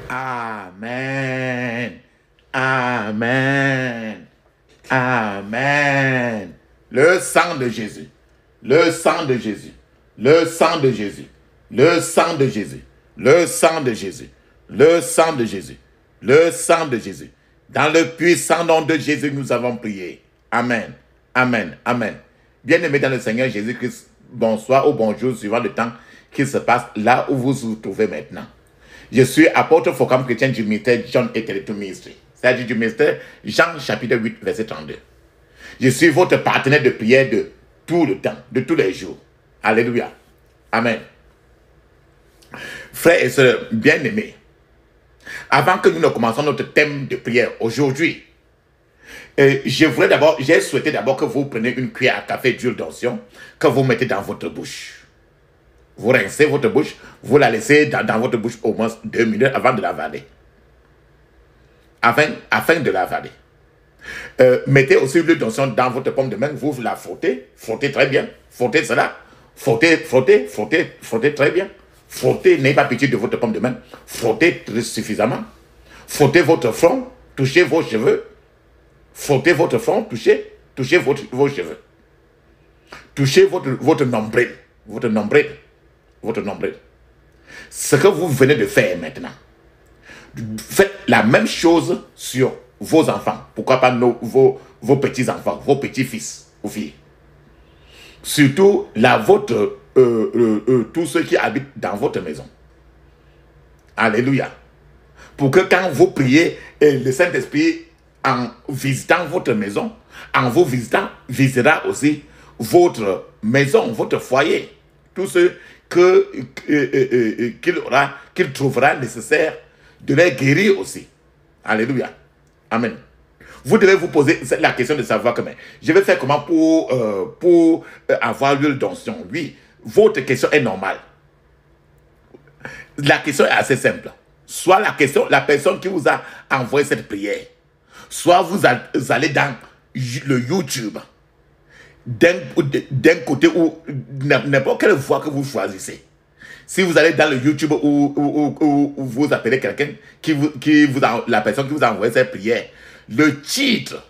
Amen. Amen. Amen. Le sang de Jésus. Le sang de Jésus. Le sang de Jésus. Le sang de Jésus. Le sang de Jésus. Le sang de Jésus. Le sang de Jésus. Dans le puissant nom de Jésus, nous avons prié. Amen. Amen. Amen. Bien-aimés dans le Seigneur Jésus-Christ, bonsoir ou bonjour, suivant le temps qui se passe là où vous vous trouvez maintenant. Je suis apôtre Focam chrétien du ministère John et Télétoon Ministry, c'est-à-dire du ministère Jean chapitre 8, verset 32. Je suis votre partenaire de prière de tout le temps, de tous les jours. Alléluia. Amen. Frères et sœurs bien-aimés, avant que nous ne commencions notre thème de prière aujourd'hui, j'ai souhaité d'abord que vous preniez une cuillère à café d'huile d'onction que vous mettez dans votre bouche. Vous rincez votre bouche, vous la laissez dans votre bouche au moins 2 minutes avant de l'avaler. Afin de l'avaler. Mettez aussi l'huile d'onction dans votre paume de main, vous la frottez, frottez très bien, frottez cela, frottez très bien. Frottez, n'ayez pas pitié de votre paume de main, frottez suffisamment. Frottez votre front, touchez vos cheveux. Frottez votre front, touchez vos cheveux. Touchez votre nombril. Votre nombril. Ce que vous venez de faire maintenant, faites la même chose sur vos enfants. Pourquoi pas vos petits-enfants, vos petits-fils ou filles. Surtout tous ceux qui habitent dans votre maison. Alléluia. Pour que quand vous priez, le Saint-Esprit, en visitant votre maison, en vous visitant, visitera aussi votre maison, votre foyer. Tous ceux qu'il trouvera nécessaire de les guérir aussi. Alléluia. Amen. Vous devez vous poser la question de savoir comment. Je vais faire comment pour avoir l'huile d'onction. Oui, votre question est normale. La question est assez simple. Soit la personne qui vous a envoyé cette prière, soit vous allez dans le YouTube, d'un côté ou n'importe quelle voie que vous choisissez. Si vous allez dans le YouTube où vous appelez quelqu'un la personne qui vous a envoyé cette prière, le titre,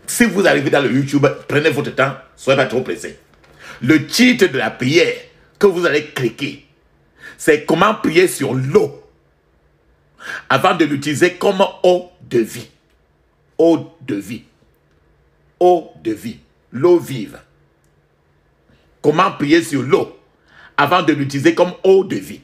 si vous arrivez dans le YouTube, prenez votre temps, soyez pas trop pressé. Le titre de la prière que vous allez cliquer, c'est comment prier sur l'eau avant de l'utiliser comme eau de vie. Eau de vie. Eau de vie. L'eau vive. Comment prier sur l'eau avant de l'utiliser comme eau de vie.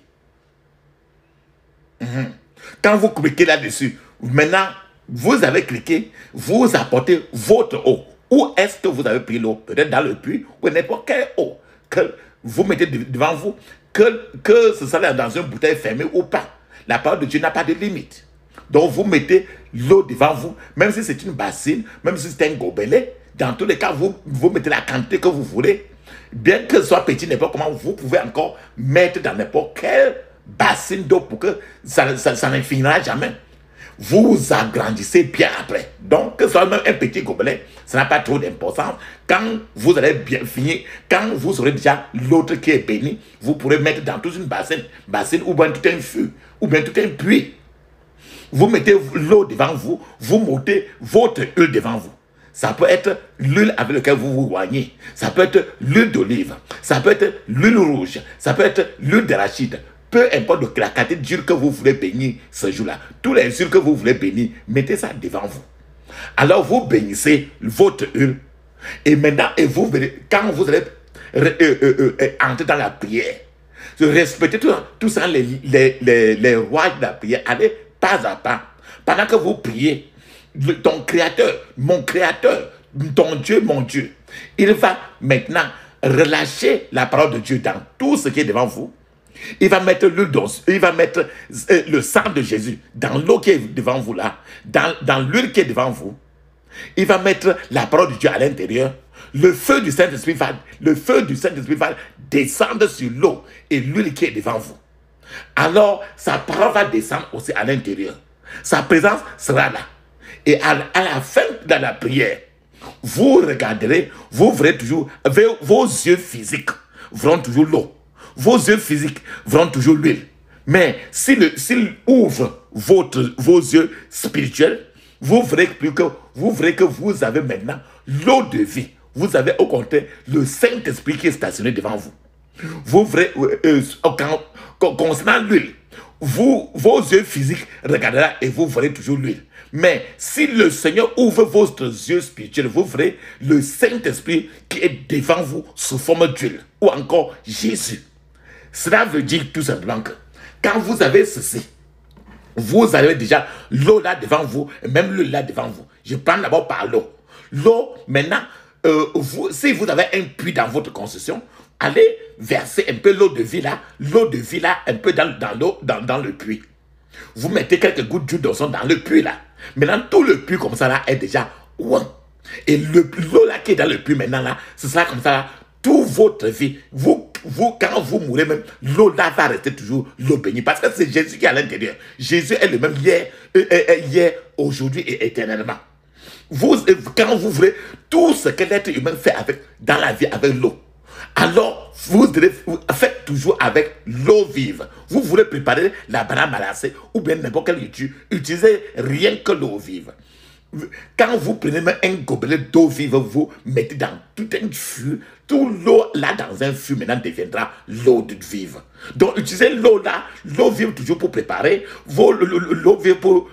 Quand vous cliquez là-dessus, maintenant, vous avez cliqué, vous apportez votre eau. Où est-ce que vous avez pris l'eau? Peut-être dans le puits ou n'importe quelle eau que vous mettez devant vous, que ce soit dans une bouteille fermée ou pas. La parole de Dieu n'a pas de limite. Donc vous mettez l'eau devant vous, même si c'est une bassine, même si c'est un gobelet. Dans tous les cas, vous mettez la quantité que vous voulez. Bien que ce soit petit, n'importe comment, vous pouvez encore mettre dans n'importe quelle bassine d'eau pour que ça ne finira jamais. Vous agrandissez bien après. Donc, que ce soit même un petit gobelet, ça n'a pas trop d'importance. Quand vous allez bien finir, quand vous aurez déjà l'autre qui est béni, vous pourrez mettre dans toute une bassine ou bien tout un fût, ou bien tout un puits. Vous mettez l'eau devant vous, vous mettez votre huile devant vous. Ça peut être l'huile avec laquelle vous vous oignez. Ça peut être l'huile d'olive. Ça peut être l'huile rouge. Ça peut être l'huile d'arachide. Peu importe la quantité d'huile que vous voulez bénir ce jour-là. Tous les huiles que vous voulez bénir, mettez ça devant vous. Alors vous bénissez votre huile. Et maintenant, vous verrez, quand vous allez entrer dans la prière, respectez tout ça, les rois de la prière. Allez pas à pas. Pendant que vous priez, ton créateur, mon créateur, ton Dieu, mon Dieu, il va maintenant relâcher la parole de Dieu dans tout ce qui est devant vous. Il va mettre l'huile d'onction, il va mettre le sang de Jésus dans l'eau qui est devant vous là, dans l'huile qui est devant vous. Il va mettre la parole de Dieu à l'intérieur. Le feu du Saint-Esprit va descendre sur l'eau et l'huile qui est devant vous. Alors, sa parole va descendre aussi à l'intérieur. Sa présence sera là. Et à la fin de la prière, vous regarderez, vous verrez toujours, vos yeux physiques verront toujours l'eau. Vos yeux physiques verront toujours l'huile. Mais s'il ouvre vos yeux spirituels, vous verrez que vous avez maintenant l'eau de vie. Vous avez au contraire le Saint-Esprit qui est stationné devant vous. Vous verrez, concernant l'huile, vos yeux physiques regarderont et vous verrez toujours l'huile. Mais si le Seigneur ouvre votre yeux spirituels, vous verrez le Saint-Esprit qui est devant vous sous forme d'huile. Ou encore Jésus. Cela veut dire tout simplement que quand vous avez ceci, vous avez déjà l'eau là devant vous, et même l'huile là devant vous. Je prends d'abord par l'eau. L'eau, maintenant, si vous avez un puits dans votre concession, allez verser un peu l'eau de vie là, un peu dans le puits. Vous mettez quelques gouttes d'huile d'oignon dans le puits là. Maintenant, tout le puits comme ça là est déjà ouin. Et l'eau là qui est dans le puits maintenant là, ce sera comme ça là, toute votre vie. Quand vous mourrez même, l'eau là va rester toujours l'eau bénie. Parce que c'est Jésus qui est à l'intérieur. Jésus est le même hier, aujourd'hui et éternellement. Quand vous voulez tout ce que l'être humain fait dans la vie avec l'eau, alors vous faites toujours avec l'eau vive. Vous voulez préparer la banane malassée ou bien n'importe quelle nourriture, utilisez rien que l'eau vive. Quand vous prenez un gobelet d'eau vive, vous mettez dans tout un fût, tout l'eau là dans un fût maintenant deviendra l'eau vive. Donc utilisez l'eau là, l'eau vive toujours pour préparer, l'eau vive pour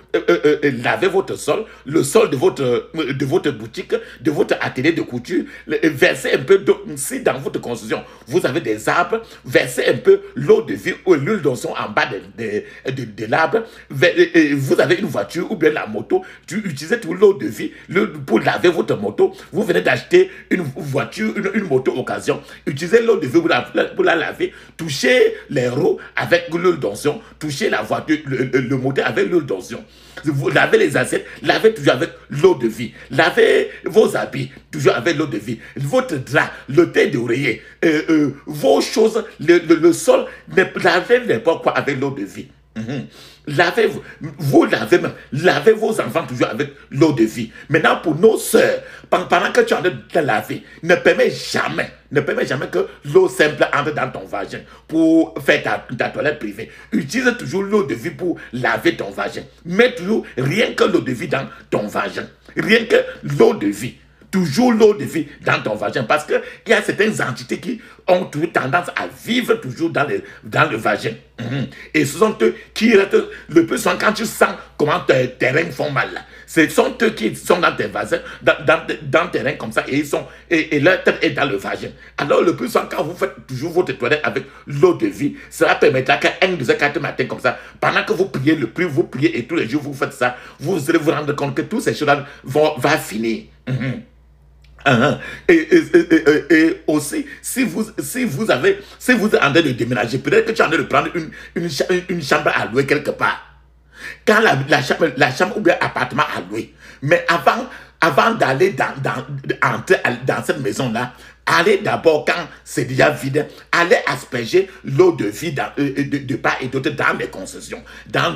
laver votre sol, le sol de votre boutique, de votre atelier de couture, versez un peu d'eau. Si dans votre construction vous avez des arbres, versez un peu l'eau de vie ou l'huile d'oignon en bas de l'arbre. Vous avez une voiture ou bien la moto, utilisez tout l'eau de vie pour laver votre moto. Vous venez d'acheter une voiture, une moto occasion, utilisez l'eau de vie pour la laver, touchez les roues avec l'huile d'onction, touchez la voiture, le moteur avec l'huile d'onction. Vous lavez les assiettes, lavez toujours avec l'eau de vie. Lavez vos habits, toujours avec l'eau de vie. Votre drap, le thé d'oreiller, vos choses, le sol, lavez n'importe quoi avec l'eau de vie. Lavez-vous, lavez vos enfants toujours avec l'eau de vie. Maintenant, pour nos sœurs, pendant que tu es en train de te laver, ne permets jamais que l'eau simple entre dans ton vagin pour faire ta toilette privée. Utilise toujours l'eau de vie pour laver ton vagin. Mets toujours rien que l'eau de vie dans ton vagin. Rien que l'eau de vie. Toujours l'eau de vie dans ton vagin. Parce qu'il y a certaines entités qui ont toujours tendance à vivre toujours dans le vagin. Et ce sont eux qui restent le plus souvent quand tu sens comment tes reins font mal. Ce sont eux qui sont dans tes vagins, dans tes reins comme ça, et leur tête est dans le vagin. Alors le plus souvent quand vous faites toujours votre toilette avec l'eau de vie, cela permettra qu'un de ces 4 matins comme ça, pendant que vous priez vous priez et tous les jours vous faites ça, vous allez vous rendre compte que toutes ces choses-là vont finir. Et aussi, si vous êtes en train de déménager, peut-être que tu es en train de prendre une chambre à louer quelque part. Quand la chambre ou bien appartement à louer, mais avant d'aller entrer dans cette maison-là, allez d'abord, quand c'est déjà vide, allez asperger l'eau de vie de part et d'autre dans les concessions, dans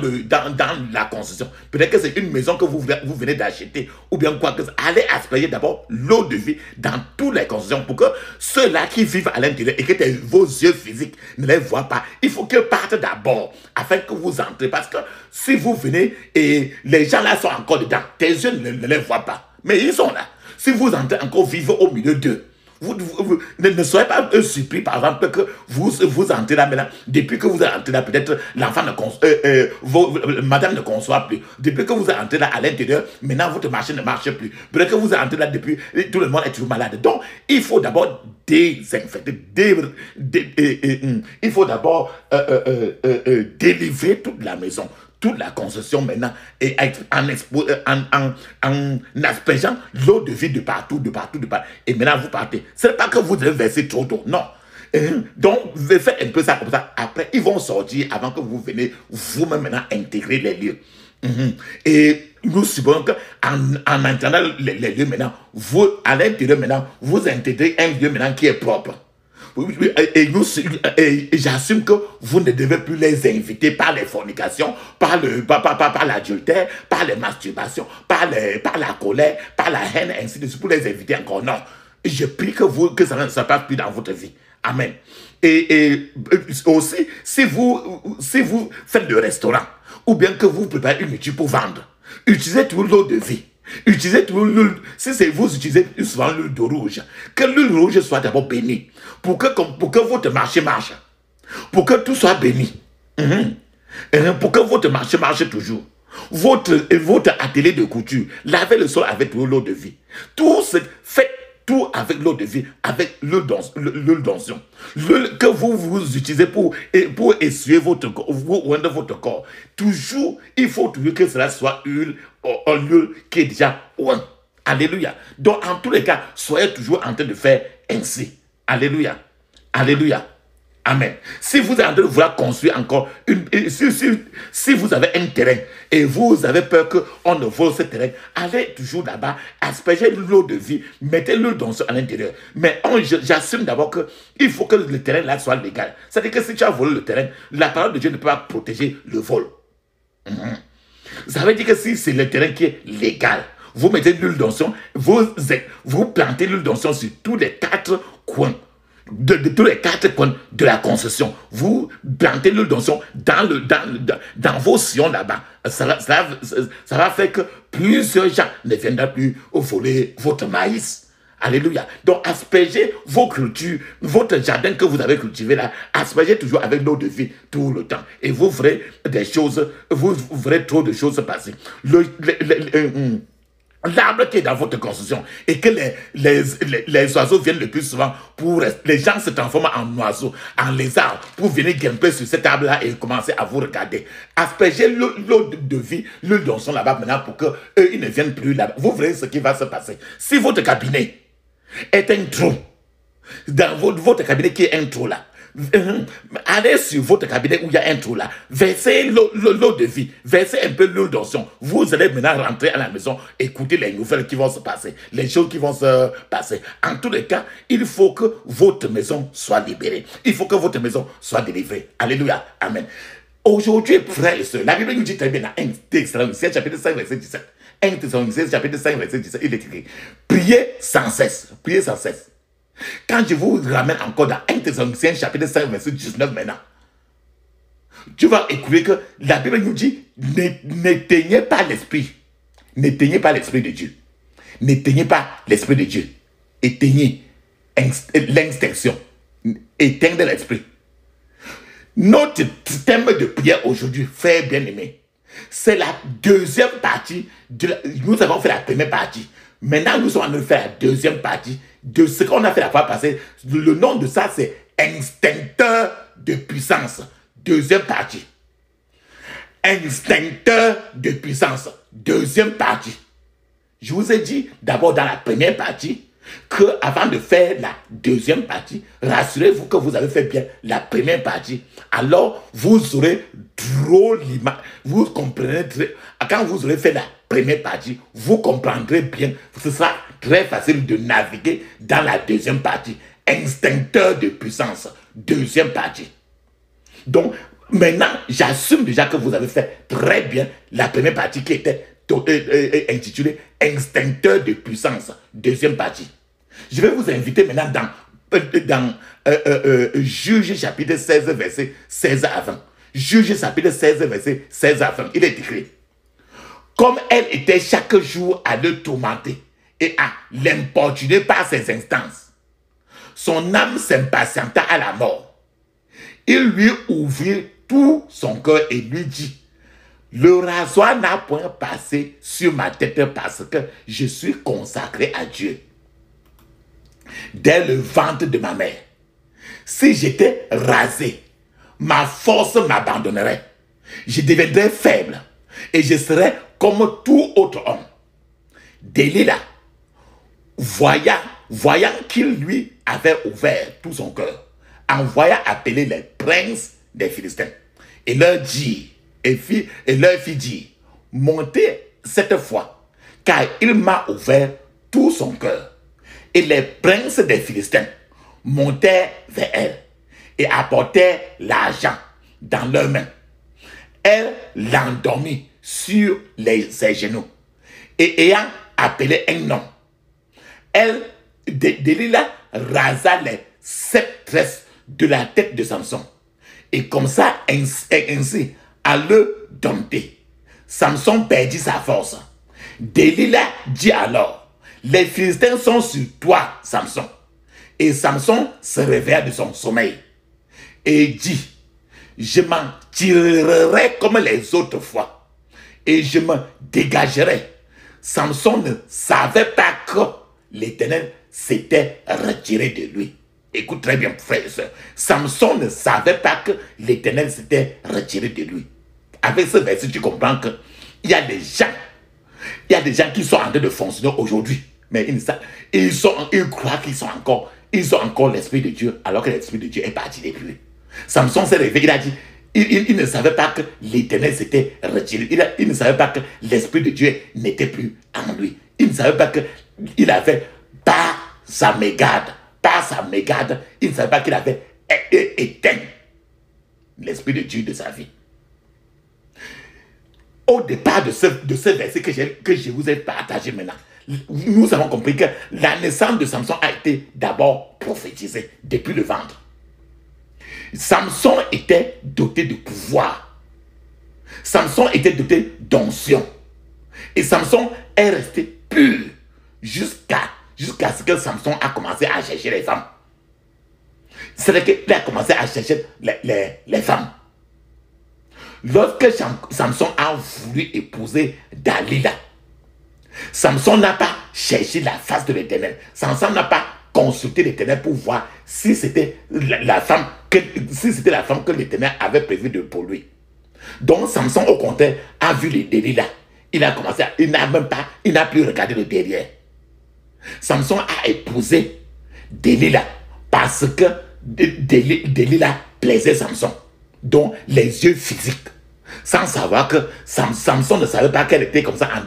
la concession. Peut-être que c'est une maison que vous venez d'acheter, ou bien quoi que ce soit. Allez asperger d'abord l'eau de vie dans toutes les concessions pour que ceux-là qui vivent à l'intérieur et que vos yeux physiques ne les voient pas, il faut qu'ils partent d'abord afin que vous entrez. Parce que si vous venez et les gens là sont encore dedans, tes yeux ne les voient pas. Mais ils sont là. Si vous entrez encore vivre au milieu d'eux, vous ne soyez pas surpris, par exemple, que vous entrez là maintenant. Depuis que vous êtes entré là, peut-être l'enfant madame ne conçoit plus. Depuis que vous êtes entré là à l'intérieur, maintenant votre machine ne marche plus. Peut-être que vous êtes entré là depuis, tout le monde est toujours malade. Donc, il faut d'abord désinfecter, il faut d'abord délivrer toute la maison, toute la concession maintenant, et en aspergeant l'eau de vie de partout. Et maintenant, vous partez. Ce n'est pas que vous devez verser trop d'eau, non. Donc, vous faites un peu ça comme ça. Après, ils vont sortir avant que vous venez vous-même maintenant intégrer les lieux. Et nous supposons qu'en entrant les lieux maintenant, à l'intérieur maintenant, vous intégrez un lieu maintenant qui est propre. et j'assume que vous ne devez plus les inviter par les fornications, par l'adultère, par les masturbations, par la colère, par la haine, ainsi de suite, pour les inviter encore. Non. Je prie que ça ne se passe plus dans votre vie. Amen. Et aussi, si vous faites le restaurant, ou bien que vous préparez une nourriture pour vendre, utilisez tout l'eau de vie. Utilisez tout l'huile. Si c'est vous utilisez souvent l'huile de rouge, que l'huile rouge soit d'abord bénie. Pour que votre marché marche. Pour que tout soit béni. Pour que votre marché marche toujours. Votre atelier de couture, lavez le sol avec l'eau de vie. Faites tout avec l'eau de vie, avec l'huile d'onction. L'huile que vous utilisez pour essuyer votre corps. Toujours, il faut toujours que cela soit l'huile qui est déjà ouin. Alléluia. Donc, en tous les cas, soyez toujours en train de faire ainsi. Alléluia. Alléluia. Amen. Si vous êtes en train de vouloir construire encore, si vous avez un terrain et vous avez peur qu'on ne vole ce terrain, allez toujours là-bas, aspergez l'eau de vie, mettez l'eau d'onction à l'intérieur. Mais j'assume d'abord qu'il faut que le terrain là soit légal. C'est-à-dire que si tu as volé le terrain, la parole de Dieu ne peut pas protéger le vol. Ça veut dire que si c'est le terrain qui est légal, vous mettez l'huile d'onction, vous plantez l'huile d'onction sur tous les 4 coins. De tous les 4 coins de la concession, vous plantez l'huile d'onction dans vos sillons là-bas. Ça va faire que plusieurs gens ne viendront plus voler votre maïs. Alléluia. Donc, aspergez vos cultures, votre jardin que vous avez cultivé là, aspergez toujours avec l'eau de vie tout le temps. Et vous verrez vous verrez trop de choses passer. L'arbre qui est dans votre construction et que les oiseaux viennent le plus souvent les gens se transforment en oiseaux, en lézards pour venir grimper sur cet arbre-là et commencer à vous regarder. Aspergez l'eau de vie, l'huile d'onction là-bas maintenant pour qu'eux, ils ne viennent plus là-bas. Vous verrez ce qui va se passer. Si votre cabinet est un trou, dans votre cabinet qui est un trou là, allez sur votre cabinet où il y a un trou là, versez l'eau de vie, versez un peu l'eau d'onction. Vous allez maintenant rentrer à la maison, écouter les nouvelles qui vont se passer, les choses qui vont se passer. En tous les cas, il faut que votre maison soit libérée. Il faut que votre maison soit délivrée. Alléluia. Amen. Aujourd'hui, frères et sœurs, la Bible nous dit très bien dans 1 Thessaloniciens chapitre 5 verset 17. 1 Thessaloniciens chapitre 5 verset 17, il est écrit, priez sans cesse. Priez sans cesse. Quand je vous ramène encore dans 1 Thessaloniciens chapitre 5 verset 19 maintenant, tu vas écouter que la Bible nous dit, n'éteignez pas l'esprit. N'éteignez pas l'esprit de Dieu. N'éteignez pas l'esprit de Dieu. Éteignez l'extinction. Éteindre l'esprit. Notre thème de prière aujourd'hui, frères bien-aimés, c'est la deuxième partie. Nous avons fait la première partie. Maintenant, nous sommes en train de faire la deuxième partie de ce qu'on a fait la fois passée. Le nom de ça, c'est extincteur de puissance. Deuxième partie. Extincteur de puissance. Deuxième partie. Je vous ai dit d'abord dans la première partie que avant de faire la deuxième partie, rassurez-vous que vous avez fait bien la première partie. Alors, vous aurez trop l'image. Vous comprendrez quand vous aurez fait la première partie, vous comprendrez bien. Ce sera très facile de naviguer dans la deuxième partie. Extincteur de puissance. Deuxième partie. Donc, maintenant, j'assume déjà que vous avez fait très bien la première partie qui était intitulée Extincteur de puissance. Deuxième partie. Je vais vous inviter maintenant dans Juge chapitre 16, verset 16 à 20. Juge chapitre 16, verset 16 à 20. Il est écrit. Comme elle était chaque jour à le tourmenter et à l'importuner par ses instances, son âme s'impatienta à la mort. Il lui ouvrit tout son cœur et lui dit, le rasoir n'a point passé sur ma tête parce que je suis consacré à Dieu. Dès le ventre de ma mère, si j'étais rasé, ma force m'abandonnerait. Je deviendrais faible et je serais comme tout autre homme. Delilah, voyant qu'il lui avait ouvert tout son cœur, envoya appeler les princes des Philistins et leur fit dire, montez cette fois, car il m'a ouvert tout son cœur. Et les princes des Philistins montèrent vers elle et apportèrent l'argent dans leurs mains. Elle l'endormit sur ses genoux et ayant appelé un nom, Delilah rasa les 7 tresses de la tête de Samson. Et comme ça, ainsi, à le dompter, Samson perdit sa force. Delilah dit alors, les Philistins sont sur toi, Samson. Et Samson se réveilla de son sommeil et dit, je m'en tirerai comme les autres fois et je me dégagerai. Samson ne savait pas que l'Éternel s'était retiré de lui. Écoute très bien, frère et soeur. Samson ne savait pas que l'Éternel s'était retiré de lui. Avec ce verset, tu comprends que il y a des gens qui sont en train de fonctionner aujourd'hui, mais ils croient ils ont encore l'Esprit de Dieu, alors que l'Esprit de Dieu est parti depuis lui. Samson s'est réveillé, il a dit, il ne savait pas que l'Éternel s'était retiré. Il ne savait pas que l'Esprit de Dieu n'était plus en lui. Il ne savait pas qu'il avait, par sa mégarde, il ne savait pas qu'il avait éteint l'Esprit de Dieu de sa vie. Au départ de ce verset que je vous ai partagé maintenant, nous avons compris que la naissance de Samson a été d'abord prophétisée depuis le ventre. Samson était doté de pouvoir. Samson était doté d'onction. Et Samson est resté pur jusqu'à ce que Samson a commencé à chercher les femmes. C'est-à-dire qu'il a commencé à chercher les femmes. Lorsque Samson a voulu épouser Dalila, Samson n'a pas cherché la face de l'Éternel. Samson n'a pas consulté l'Éternel pour voir si c'était la femme que l'Éternel avait prévue pour lui. Donc Samson au contraire a vu les Delilah. Il n'a plus regardé le derrière. Samson a épousé Delilah parce que Delilah plaisait Samson. Donc les yeux physiques. Sans savoir que Samson ne savait pas qu'il était comme ça en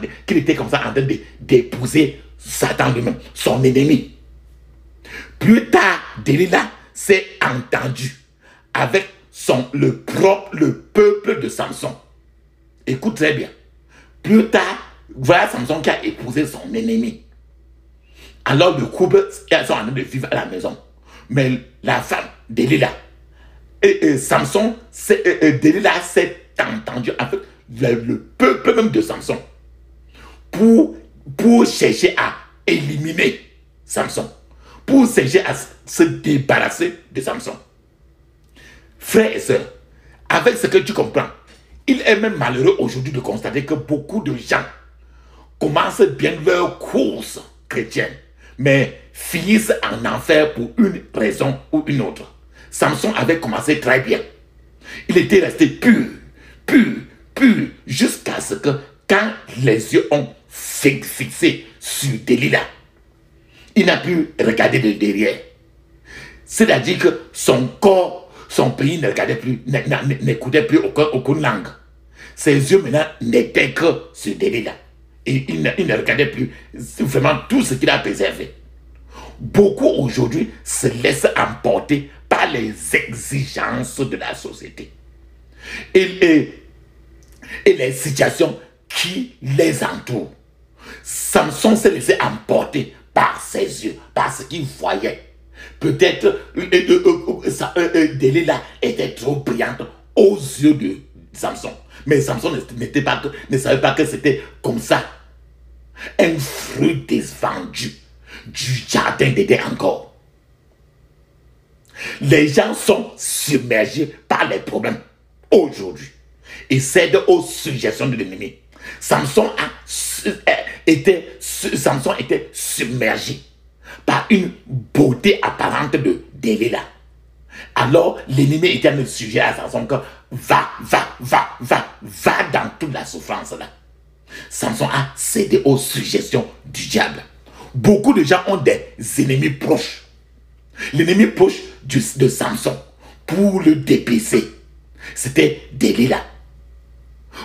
train d'épouser Satan lui-même, son ennemi. Plus tard, Delilah s'est entendu avec le peuple de Samson. Écoute très bien. Plus tard, voilà Samson qui a épousé son ennemi. Alors le couple, ils sont en train de vivre à la maison. Mais la femme, Delilah, Delilah s'est entendu avec le peuple même de Samson pour chercher à éliminer Samson, pour chercher à se débarrasser de Samson. Frères et sœurs, avec ce que tu comprends, il est même malheureux aujourd'hui de constater que beaucoup de gens commencent bien leur course chrétienne, mais finissent en enfer pour une raison ou une autre. Samson avait commencé très bien. Il était resté pur, jusqu'à ce que, quand les yeux ont fixé sur Delilah, il n'a pu regarder de derrière. C'est-à-dire que son corps, son pays ne regardait plus, n'écoutait plus aucune langue. Ses yeux maintenant n'étaient que sur Delilah. Et il ne regardait plus vraiment tout ce qu'il a préservé. Beaucoup aujourd'hui se laissent emporter par les exigences de la société et les situations qui les entourent. Samson s'est laissé emporter par ses yeux, par ce qu'il voyait. Peut-être Delilah était trop brillante aux yeux de Samson. Mais Samson ne savait pas que c'était comme ça. Un fruit défendu du jardin d'Éden encore. Les gens sont submergés par les problèmes aujourd'hui et cèdent aux suggestions de l'ennemi. Samson était submergé par une beauté apparente de Delilah. Alors l'ennemi était un sujet à Samson que va dans toute la souffrance là. Samson a cédé aux suggestions du diable. Beaucoup de gens ont des ennemis proches. L'ennemi proche de Samson pour le dépaisser, c'était Delilah.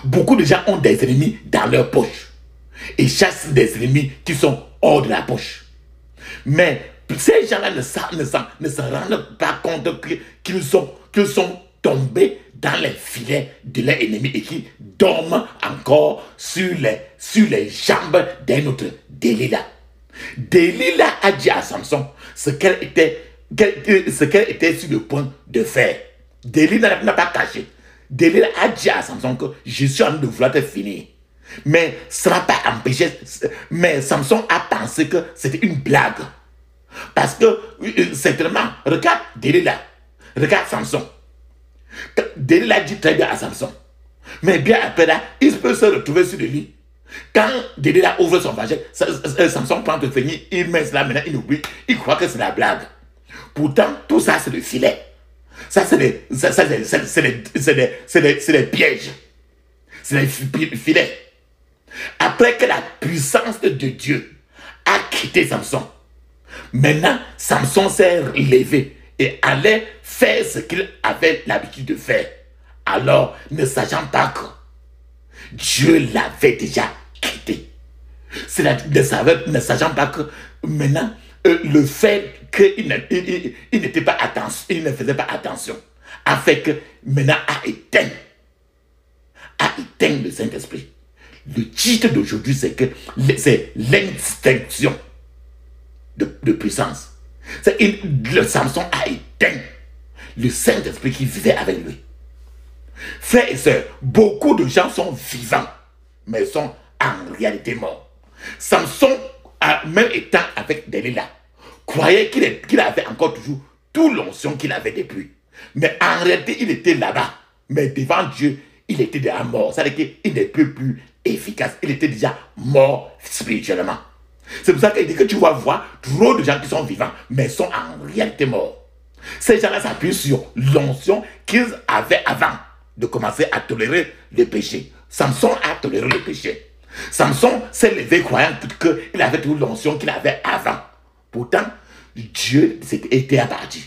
Beaucoup de gens ont des ennemis dans leur poche et chassent des ennemis qui sont hors de la poche. Mais ces gens-là ne se rendent pas compte qu'ils sont tombés dans les filets de leur ennemi et qui dorment encore sur les jambes d'un autre Delilah. Delilah a dit à Samson ce qu'elle était sur le point de faire. Delilah n'a pas caché. Delilah a dit à Samson que je suis en train de vouloir te finir. Mais ça n'a pas empêché. Mais Samson a pensé que c'était une blague. Parce que, certainement, regarde Delilah, regarde Samson. Delilah dit très bien à Samson. Mais bien après là, il peut se retrouver sur le lit. Quand Delilah ouvre son vagin, Samson prend le feigner, il met cela maintenant, il oublie, il croit que c'est la blague. Pourtant, tout ça c'est le filet. Ça c'est des pièges. C'est des filets. Après que la puissance de Dieu a quitté Samson, maintenant Samson s'est levé et allait faire ce qu'il avait l'habitude de faire. Alors, ne sachant pas que Dieu l'avait déjà quitté. C'est-à-dire, ne sachant pas que maintenant, le fait qu'il n'était pas attention, il ne faisait pas attention, a fait que maintenant a éteint le Saint-Esprit. Le titre d'aujourd'hui, c'est que c'est l'extinction de puissance. Le Samson a éteint le Saint-Esprit qui vivait avec lui. Frères et sœurs, beaucoup de gens sont vivants, mais sont en réalité morts. Samson, même étant avec Delilah, croyait qu'il avait encore toujours tout l'onction qu'il avait depuis. Mais en réalité, il était là-bas. Mais devant Dieu, il était déjà mort. C'est-à-dire qu'il n'était plus efficace. Il était déjà mort spirituellement. C'est pour ça qu'il dit que tu vas voir trop de gens qui sont vivants, mais sont en réalité morts. Ces gens-là s'appuient sur l'onction qu'ils avaient avant de commencer à tolérer le péché. Samson a toléré le péché. Samson s'est levé croyant qu'il avait toute l'onction qu'il avait avant. Pourtant, Dieu était abattu.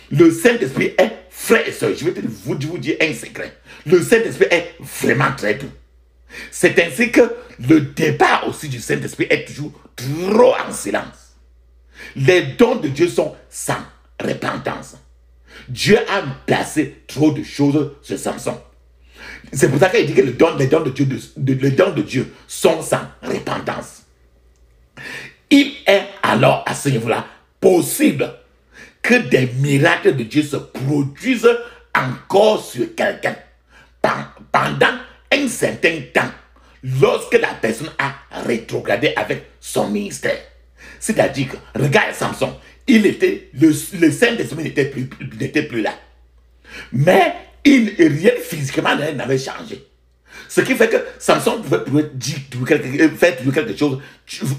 Le Saint-Esprit est, frère et soeur, je vais vous dire un secret. Le Saint-Esprit est vraiment très doux. C'est ainsi que le départ aussi du Saint-Esprit est toujours trop en silence. Les dons de Dieu sont sans repentance. Dieu a placé trop de choses sur Samson. C'est pour ça qu'il dit que les dons de Dieu sont sans repentance. Il est alors à ce niveau-là possible que des miracles de Dieu se produisent encore sur quelqu'un pendant un certain temps, lorsque la personne a rétrogradé avec son ministère. C'est-à-dire que, regarde Samson, le Saint-Esprit n'était plus là. Mais rien physiquement n'avait changé. Ce qui fait que Samson pouvait faire quelque chose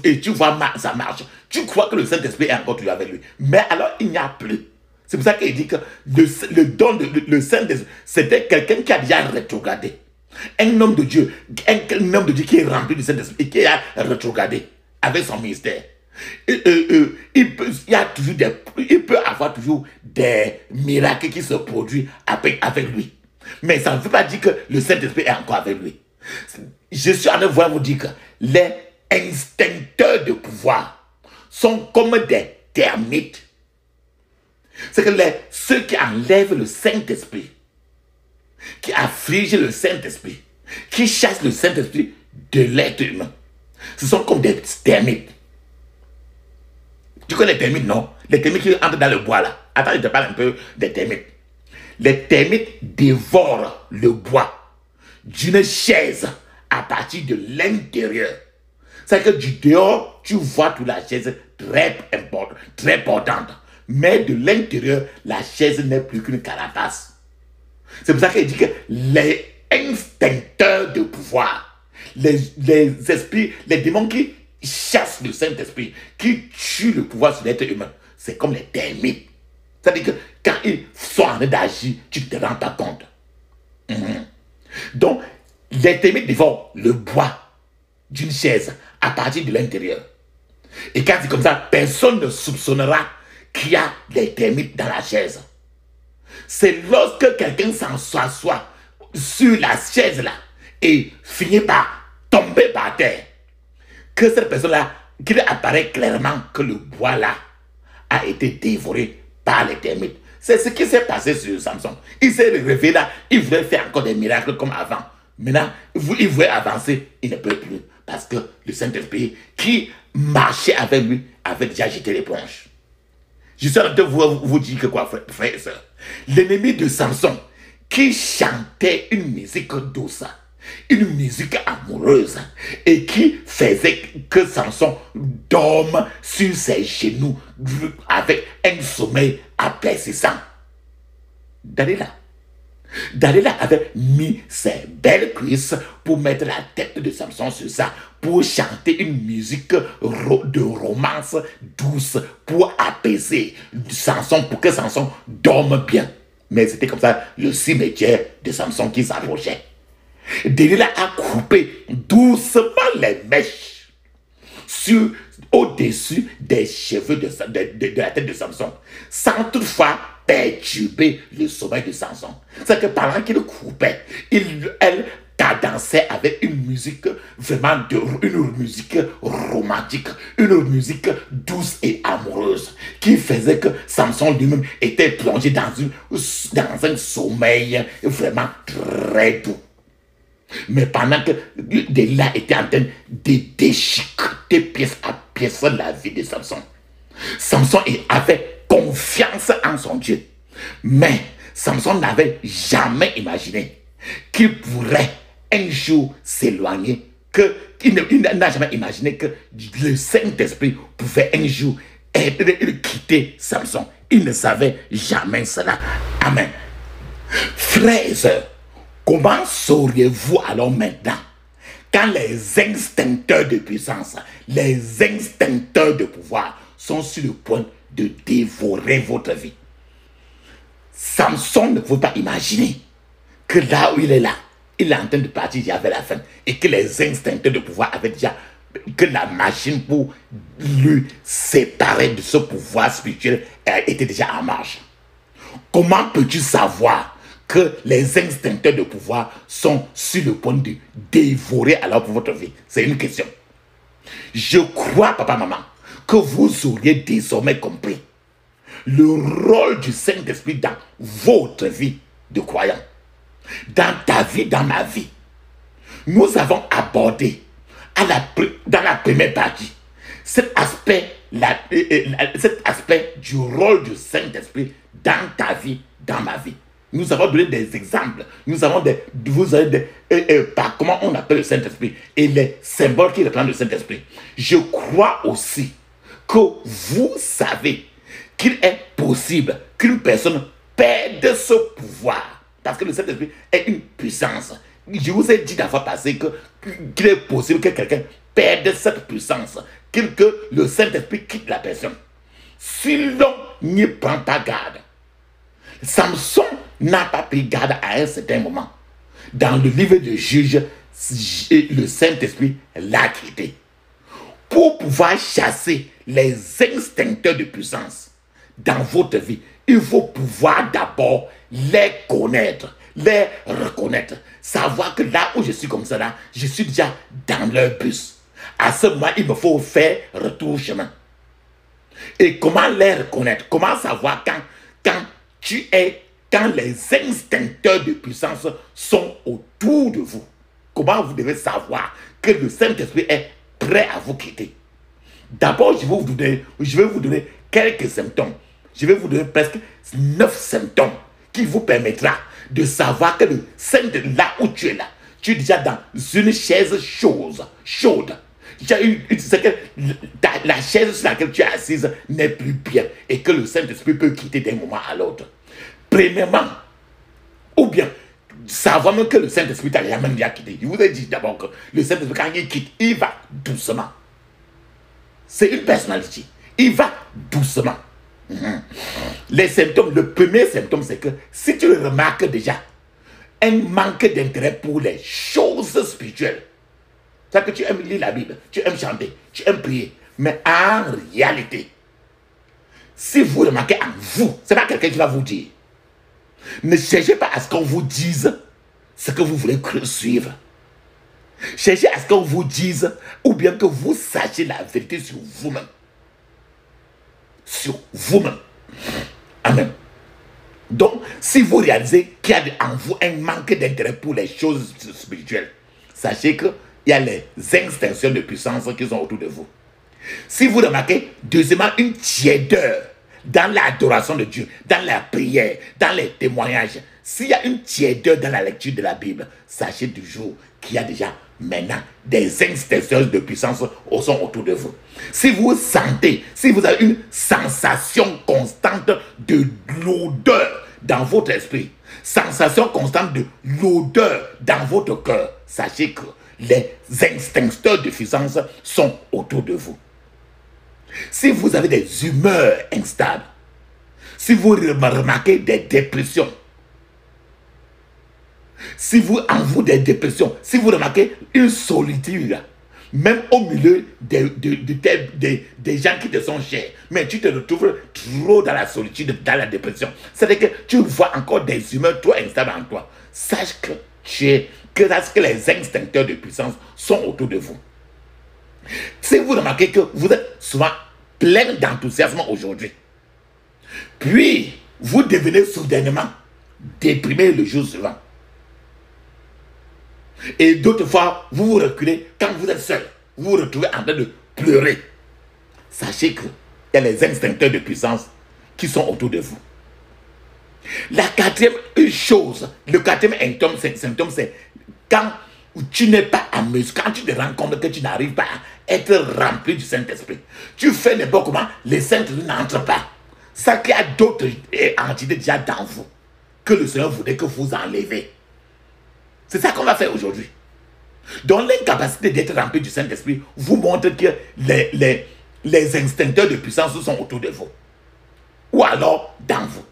et tu vois ça marche. Tu crois que le Saint-Esprit est encore toujours avec lui. Mais alors il n'y a plus. C'est pour ça qu'il dit que le Saint-Esprit, c'était quelqu'un qui a déjà rétrogradé. Un homme de Dieu qui est rempli du Saint-Esprit et qui a rétrogradé avec son ministère. Il peut avoir toujours des miracles qui se produisent avec lui. Mais ça ne veut pas dire que le Saint-Esprit est encore avec lui. Je suis en train de vous dire que les instincteurs de pouvoir sont comme des termites. C'est que ceux qui enlèvent le Saint-Esprit, qui affligent le Saint-Esprit, qui chassent le Saint-Esprit de l'être humain, ce sont comme des termites. Tu connais les termites, non? Les termites qui entrent dans le bois là. Attends, je te parle un peu des termites. Les termites dévorent le bois d'une chaise à partir de l'intérieur. C'est que du dehors, tu vois toute la chaise très importante, très portante. Mais de l'intérieur, la chaise n'est plus qu'une carapace. C'est pour ça qu'il dit que les instincteurs de pouvoir, les esprits, les démons qui chassent le Saint-Esprit, qui tuent le pouvoir sur l'être humain, c'est comme les termites. C'est-à-dire que quand ils sont en train d'agir, tu ne te rends pas compte. Donc, les termites dévorent le bois d'une chaise à partir de l'intérieur. Et quand c'est comme ça, personne ne soupçonnera qu'il y a des termites dans la chaise. C'est lorsque quelqu'un s'assoit sur la chaise là et finit par tomber par terre que cette personne-là, qu'il apparaît clairement que le bois là a été dévoré par les termites. C'est ce qui s'est passé sur Samson. Il s'est réveillé là, il voulait faire encore des miracles comme avant. Maintenant, il voulait avancer, il ne peut plus. Parce que le Saint-Esprit qui marchait avec lui avait déjà jeté l'éponge. Je suis en train de vous dire que quoi, frère et soeur. L'ennemi de Samson qui chantait une musique douce, une musique amoureuse, et qui faisait que Samson dorme sur ses genoux avec un sommeil apaisissant. Dalila avait mis ses belles cuisses pour mettre la tête de Samson sur ça, pour chanter une musique de romance douce, pour apaiser Samson, pour que Samson dorme bien. Mais c'était comme ça le cimetière de Samson qui s'approchait. Dalila a coupé doucement les mèches au-dessus des cheveux de la tête de Samson, sans toutefois perturber le sommeil de Samson. C'est que pendant qu'il coupait, elle cadençait avec une musique vraiment une musique romantique, une musique douce et amoureuse, qui faisait que Samson lui-même était plongé dans un sommeil vraiment très doux. Mais pendant que Dalila était en train de déchiqueter pièce à pièce la vie de Samson, Samson avait confiance en son Dieu. Mais Samson n'avait jamais imaginé qu'il pourrait un jour s'éloigner, qu'il n'a jamais imaginé que le Saint-Esprit pouvait un jour quitter Samson. Il ne savait jamais cela. Amen. Frères et sœurs, comment sauriez-vous alors maintenant, quand les instincteurs de puissance, les instincteurs de pouvoir sont sur le point de dévorer votre vie? Samson ne pouvait pas imaginer que là où il est là, il est en train de partir déjà vers la fin, et que les instincteurs de pouvoir avaient déjà, que la machine pour lui séparer de ce pouvoir spirituel était déjà en marche. Comment peux-tu savoir que les instincteurs de pouvoir sont sur le point de dévorer alors pour votre vie? C'est une question. Je crois, papa, maman, que vous auriez désormais compris le rôle du Saint-Esprit dans votre vie de croyant, dans ta vie, dans ma vie. Nous avons abordé dans la première partie cet aspect du rôle du Saint-Esprit dans ta vie, dans ma vie. Nous avons donné des exemples. Nous avons par comment on appelle le Saint-Esprit et les symboles qui représentent le Saint-Esprit. Je crois aussi que vous savez qu'il est possible qu'une personne perde ce pouvoir. Parce que le Saint-Esprit est une puissance. Je vous ai dit la fois passée qu'il est possible que quelqu'un perde cette puissance, que le Saint-Esprit quitte la personne. Si l'on n'y prend pas garde, Samson n'a pas pris garde à un certain moment. Dans le livre de Juges, le Saint-Esprit l'a quitté. Pour pouvoir chasser les instincteurs de puissance dans votre vie, il faut pouvoir d'abord les connaître, les reconnaître. Savoir que là où je suis comme ça, là, je suis déjà dans leur bus. À ce moment, il me faut faire retour chemin. Et comment les reconnaître? Comment savoir quand les instincteurs de puissance sont autour de vous? Comment vous devez savoir que le Saint-Esprit est prêt à vous quitter? D'abord, je vais vous donner quelques symptômes. Je vais vous donner presque 9 symptômes qui vous permettra de savoir que le Saint-Esprit, là où tu es là, tu es déjà dans une chaise chaude. C'est que la chaise sur laquelle tu es assise n'est plus bien et que le Saint-Esprit peut quitter d'un moment à l'autre. Premièrement, ou bien savoir même que le Saint-Esprit t'a jamais déjà quitté. Je vous ai dit d'abord que le Saint-Esprit, quand il quitte, il va doucement. C'est une personnalité. Il va doucement. Les symptômes, le premier symptôme, c'est que si tu remarques déjà un manque d'intérêt pour les choses spirituelles, c'est que tu aimes lire la Bible, tu aimes chanter, tu aimes prier, mais en réalité, si vous remarquez en vous, ce n'est pas quelqu'un qui va vous dire. Ne cherchez pas à ce qu'on vous dise ce que vous voulez suivre. Cherchez à ce qu'on vous dise ou bien que vous sachiez la vérité sur vous-même. sur vous-même. Amen. Donc, si vous réalisez qu'il y a en vous un manque d'intérêt pour les choses spirituelles, sachez qu'il y a les extinctions de puissance qui sont autour de vous. Si vous remarquez, deuxièmement, une tiédeur dans l'adoration de Dieu, dans la prière, dans les témoignages, s'il y a une tiédeur dans la lecture de la Bible, sachez toujours qu'il y a déjà maintenant des extinctions de puissance sont autour de vous. Si vous sentez, si vous avez une sensation constante de l'odeur dans votre esprit, sensation constante de l'odeur dans votre cœur, sachez que les extincteurs de puissance sont autour de vous. Si vous avez des humeurs instables, si vous remarquez des dépressions, si vous en vous des dépressions, si vous remarquez une solitude, même au milieu des gens qui te sont chers, mais tu te retrouves trop dans la solitude, dans la dépression, c'est-à-dire que tu vois encore des humeurs trop instables en toi, sache que les extincteurs de puissance sont autour de vous. Si vous remarquez que vous êtes souvent plein d'enthousiasme aujourd'hui, puis vous devenez soudainement déprimé le jour suivant, et d'autres fois vous vous reculez quand vous êtes seul, vous vous retrouvez en train de pleurer, sachez qu'il y a les extincteurs de puissance qui sont autour de vous. La quatrième chose, le quatrième symptôme, c'est quand tu n'es pas à mesure, quand tu te rends compte que tu n'arrives pas à être rempli du Saint-Esprit. Tu fais n'importe comment, les Saint-Esprit n'entrent pas. Ça qu'il y a d'autres entités déjà dans vous, que le Seigneur voudrait que vous enlevez. C'est ça qu'on va faire aujourd'hui. Donc l'incapacité d'être rempli du Saint-Esprit vous montre que les extincteurs de puissance sont autour de vous. Ou alors dans vous.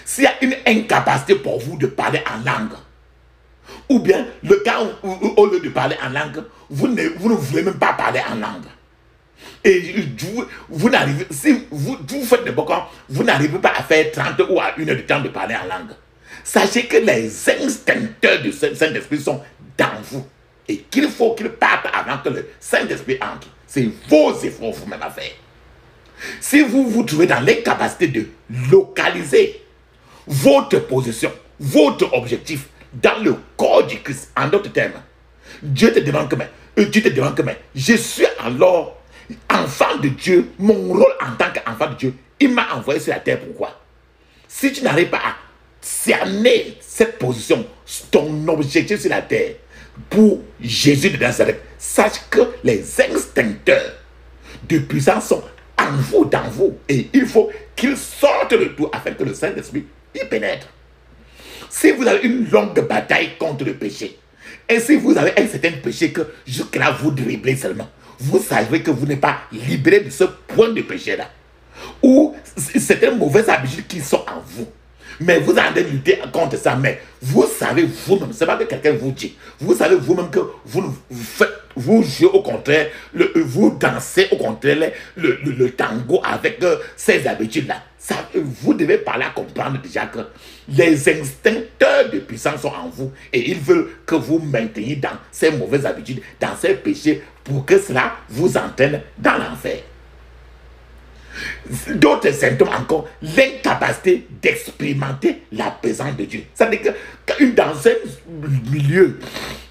S'il y a une incapacité pour vous de parler en langue, ou bien le cas où au lieu de parler en langue, vous ne voulez même pas parler en langue. Et vous n'arrivez, si vous faites n'importe quoi, vous n'arrivez pas à faire 30 ou à 1 heure de temps de parler en langue. Sachez que les extincteurs du Saint-Esprit sont dans vous. Et qu'il faut qu'ils partent avant que le Saint-Esprit entre. C'est vos efforts vous-même à faire. Si vous vous trouvez dans l'incapacité de localiser votre position, votre objectif dans le corps du Christ, en d'autres termes, Dieu te demande que, tu te demandes que, je suis alors enfant de Dieu, mon rôle en tant qu'enfant de Dieu, il m'a envoyé sur la terre, pourquoi? Si tu n'arrives pas à cerner cette position, ton objectif sur la terre, pour Jésus de Nazareth, sache que les extincteurs de puissance sont en vous, dans vous, et il faut qu'ils sortent le tout afin que le Saint-Esprit y pénètre. Si vous avez une longue bataille contre le péché, et si vous avez un certain péché que jusque-là vous dribblez seulement, vous savez que vous n'êtes pas libéré de ce point de péché-là. Ou certaines mauvaises habitudes qui sont en vous. Mais vous allez lutter contre ça. Mais vous savez vous-même, c'est pas que quelqu'un vous dit. Vous savez vous-même que vous jouez au contraire, vous dansez au contraire le tango avec ces habitudes-là. Vous devez par là comprendre déjà que les instincteurs de puissance sont en vous et ils veulent que vous mainteniez dans ces mauvaises habitudes, dans ces péchés, pour que cela vous entraîne dans l'enfer. D'autres symptômes encore, l'incapacité d'expérimenter la présence de Dieu. Ça veut dire que dans un milieu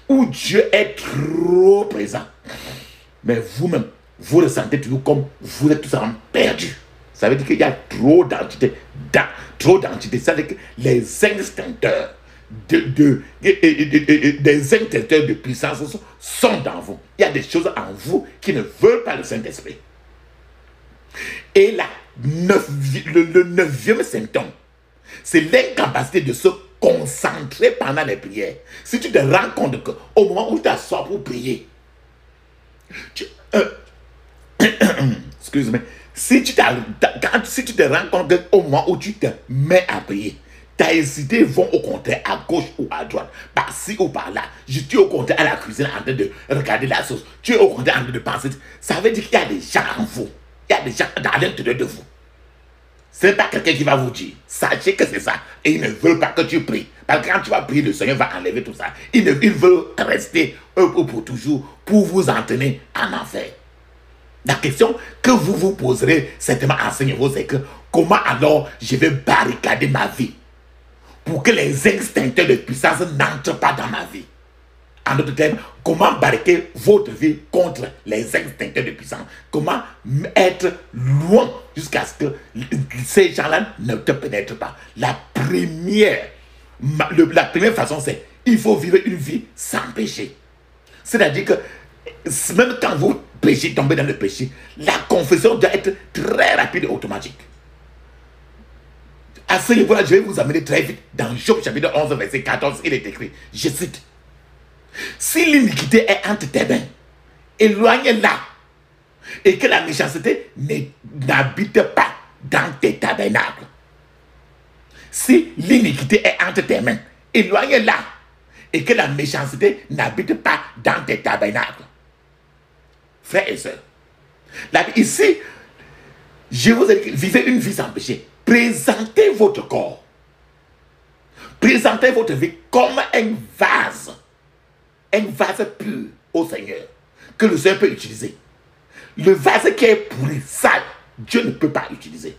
où Dieu est trop présent, mais vous-même, vous ressentez toujours comme vous êtes tout simplement perdu. Ça veut dire qu'il y a trop d'entités. Ça veut dire que les extincteurs des extincteurs de puissance sont dans vous. Il y a des choses en vous qui ne veulent pas le Saint-Esprit. Et là, le neuvième symptôme, c'est l'incapacité de se concentrer pendant les prières. Si tu te rends compte qu'au moment où tu t'assois pour prier, excuse-moi, si tu te rends compte qu'au moment où tu te mets à prier, tes idées vont au contraire à gauche ou à droite, par-ci ou par-là. Tu es au contraire à la cuisine en train de regarder la sauce. Tu es au contraire en train de penser. Ça veut dire qu'il y a des gens en vous. Il y a des gens à l'intérieur de vous. Ce n'est pas quelqu'un qui va vous dire. Sachez que c'est ça. Et ils ne veulent pas que tu pries. Parce que quand tu vas prier, le Seigneur va enlever tout ça. Ils veulent rester pour toujours pour vous entraîner en enfer. La question que vous vous poserez certainement, enseignez-vous, c'est que comment alors je vais barricader ma vie pour que les instincteurs de puissance n'entrent pas dans ma vie. En d'autres termes, comment barricader votre vie contre les instincteurs de puissance? Comment être loin jusqu'à ce que ces gens-là ne te pénètrent pas? La première façon, c'est il faut vivre une vie sans péché. C'est-à-dire que même quand vous péchez, tombez dans le péché, la confession doit être très rapide et automatique. À ce niveau-là, je vais vous amener très vite dans Job chapitre 11, verset 14, il est écrit, je cite, si l'iniquité est entre tes mains, éloigne-la, et que la méchanceté n'habite pas dans tes tabernacles. Si l'iniquité est entre tes mains, éloigne-la, et que la méchanceté n'habite pas dans tes tabernacles. Frères et sœurs, ici, je vous ai dit, vivez une vie sans péché. Présentez votre corps. Présentez votre vie comme un vase pur au Seigneur, que le Seigneur peut utiliser. Le vase qui est pourri, sale, Dieu ne peut pas utiliser.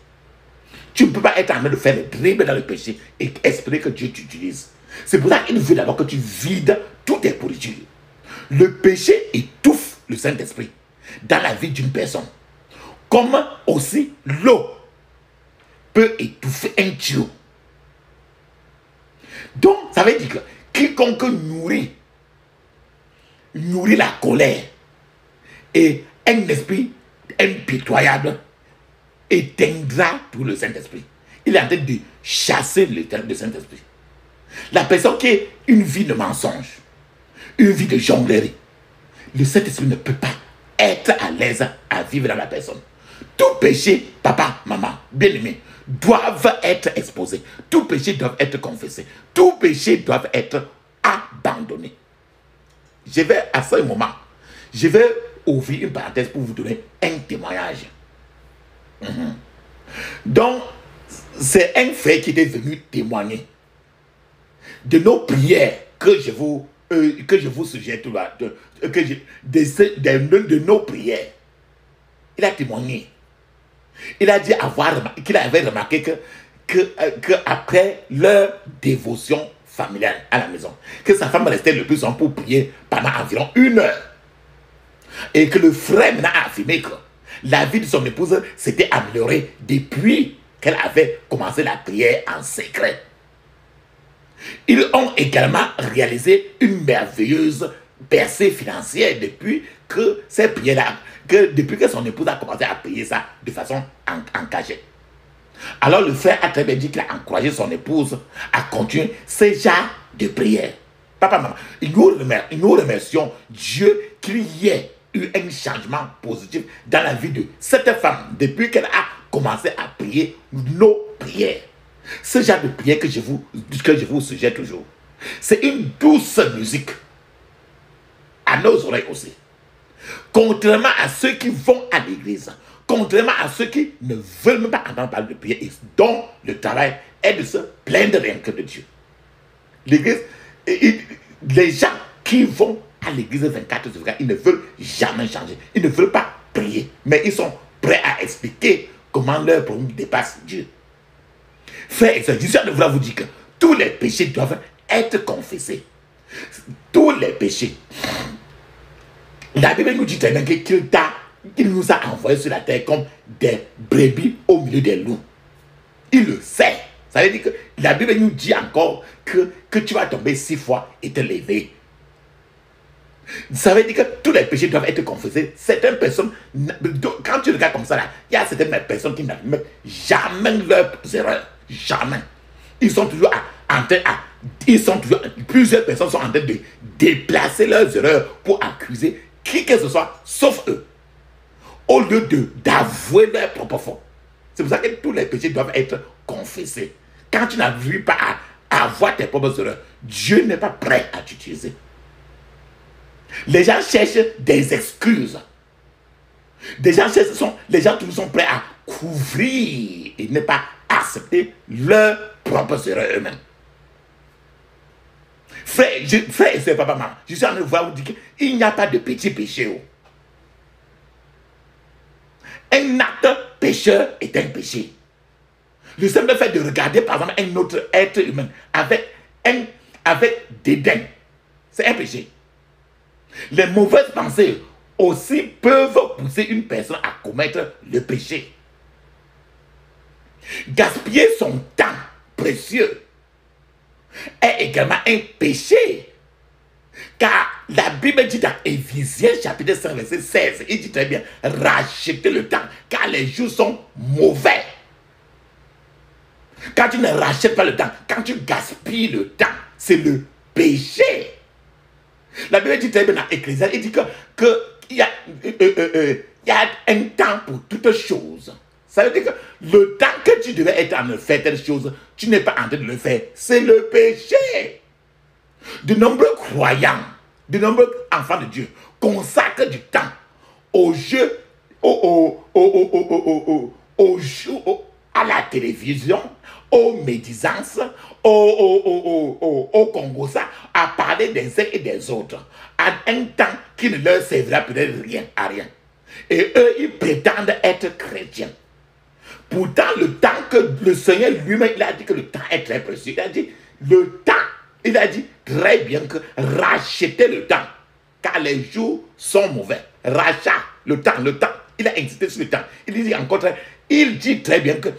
Tu ne peux pas être en train de faire le dribble dans le péché et espérer que Dieu t'utilise. C'est pour ça qu'il veut d'abord que tu vides toutes tes pourritures. Le péché étouffe le Saint-Esprit dans la vie d'une personne. Comme aussi l'eau peut étouffer un tuyau. Donc, ça veut dire que quiconque nourrit la colère et un esprit impitoyable éteindra tout le Saint-Esprit. Il est en train de chasser le Saint-Esprit. La personne qui a une vie de mensonge, une vie de jonglerie, le Saint-Esprit ne peut pas être à l'aise à vivre dans la personne. Tout péché, papa, maman, bien-aimé, doivent être exposés. Tout péché doit être confessé. Tout péché doit être abandonné. Je vais, à ce moment, je vais ouvrir une parenthèse pour vous donner un témoignage. Donc, c'est un fait qui est venu témoigner de nos prières que je vous suggère tout là, de nos prières. Il a témoigné. Il a dit qu'il avait remarqué que après leur dévotion familiale à la maison, que sa femme restait le plus souvent pour prier pendant environ 1 heure. Et que le frère maintenant a affirmé que la vie de son épouse s'était améliorée depuis qu'elle avait commencé la prière en secret. Ils ont également réalisé une merveilleuse percée financière depuis que ces prières-là, depuis que son épouse a commencé à payer ça de façon en cachette. Alors le frère a très bien dit qu'il a encouragé son épouse à continuer ce genre de prière. Papa, maman, nous remercions Dieu qu'il y ait eu un changement positif dans la vie de cette femme depuis qu'elle a commencé à prier nos prières. Ce genre de prière que je vous suggère toujours, c'est une douce musique à nos oreilles aussi. Contrairement à ceux qui vont à l'église, contrairement à ceux qui ne veulent même pas entendre parler de prière et dont le travail est de se plaindre rien que de Dieu. L'église, les gens qui vont à l'église 24/24, ils ne veulent jamais changer. Ils ne veulent pas prier, mais ils sont prêts à expliquer comment leur problème dépasse Dieu. Frères et sœurs, je suis en train de vouloir vous dire que tous les péchés doivent être confessés. Tous les péchés. La Bible nous dit très bien qu'il nous a envoyés sur la terre comme des brebis au milieu des loups. Il le sait. Ça veut dire que la Bible nous dit encore que tu vas tomber 6 fois et te lever. Ça veut dire que tous les péchés doivent être confessés. Certaines personnes, quand tu regardes comme ça, là, il y a certaines personnes qui n'admettent jamais leurs erreurs. Jamais. Ils sont toujours plusieurs personnes sont en train de déplacer leurs erreurs pour accuser qui que ce soit, sauf eux. Au lieu d'avouer leurs propres fautes. C'est pour ça que tous les péchés doivent être confessés. Quand tu n'arrives pas à avoir tes propres erreurs, Dieu n'est pas prêt à t'utiliser. Les gens cherchent des excuses. Les gens toujours sont prêts à couvrir et ne pas accepter leurs propres erreurs eux-mêmes. Frère et soeur, papa, maman, je suis en train de vous dire qu'il n'y a pas de petit péché. Un acte pécheur est un péché. Le simple fait de regarder, par exemple, un autre être humain avec dédain, c'est un péché. Les mauvaises pensées aussi peuvent pousser une personne à commettre le péché. Gaspiller son temps précieux est également un péché. Car la Bible dit dans Éphésiens chapitre 5 verset 16, il dit très bien, rachetez le temps, car les jours sont mauvais. Quand tu ne rachètes pas le temps, quand tu gaspilles le temps, c'est le péché. La Bible dit très bien dans Ecclésiaste, il dit qu'il y a un temps pour toutes choses. Ça veut dire que le temps que tu devais être en train de faire telle chose, tu n'es pas en train de le faire. C'est le péché. De nombreux croyants, de nombreux enfants de Dieu consacrent du temps aux jeux, à la télévision, aux médisances, au Congo, ça, à parler des uns et des autres, à un temps qui ne leur servira peut-être à rien. Et eux, ils prétendent être chrétiens. Pourtant, le temps que le Seigneur lui-même, il a dit que le temps est très précieux. Il a dit, le temps, il a dit très bien que rachetez le temps, car les jours sont mauvais. Rachat, le temps. Il a insisté sur le temps. Il dit encore, il dit très bien qu'il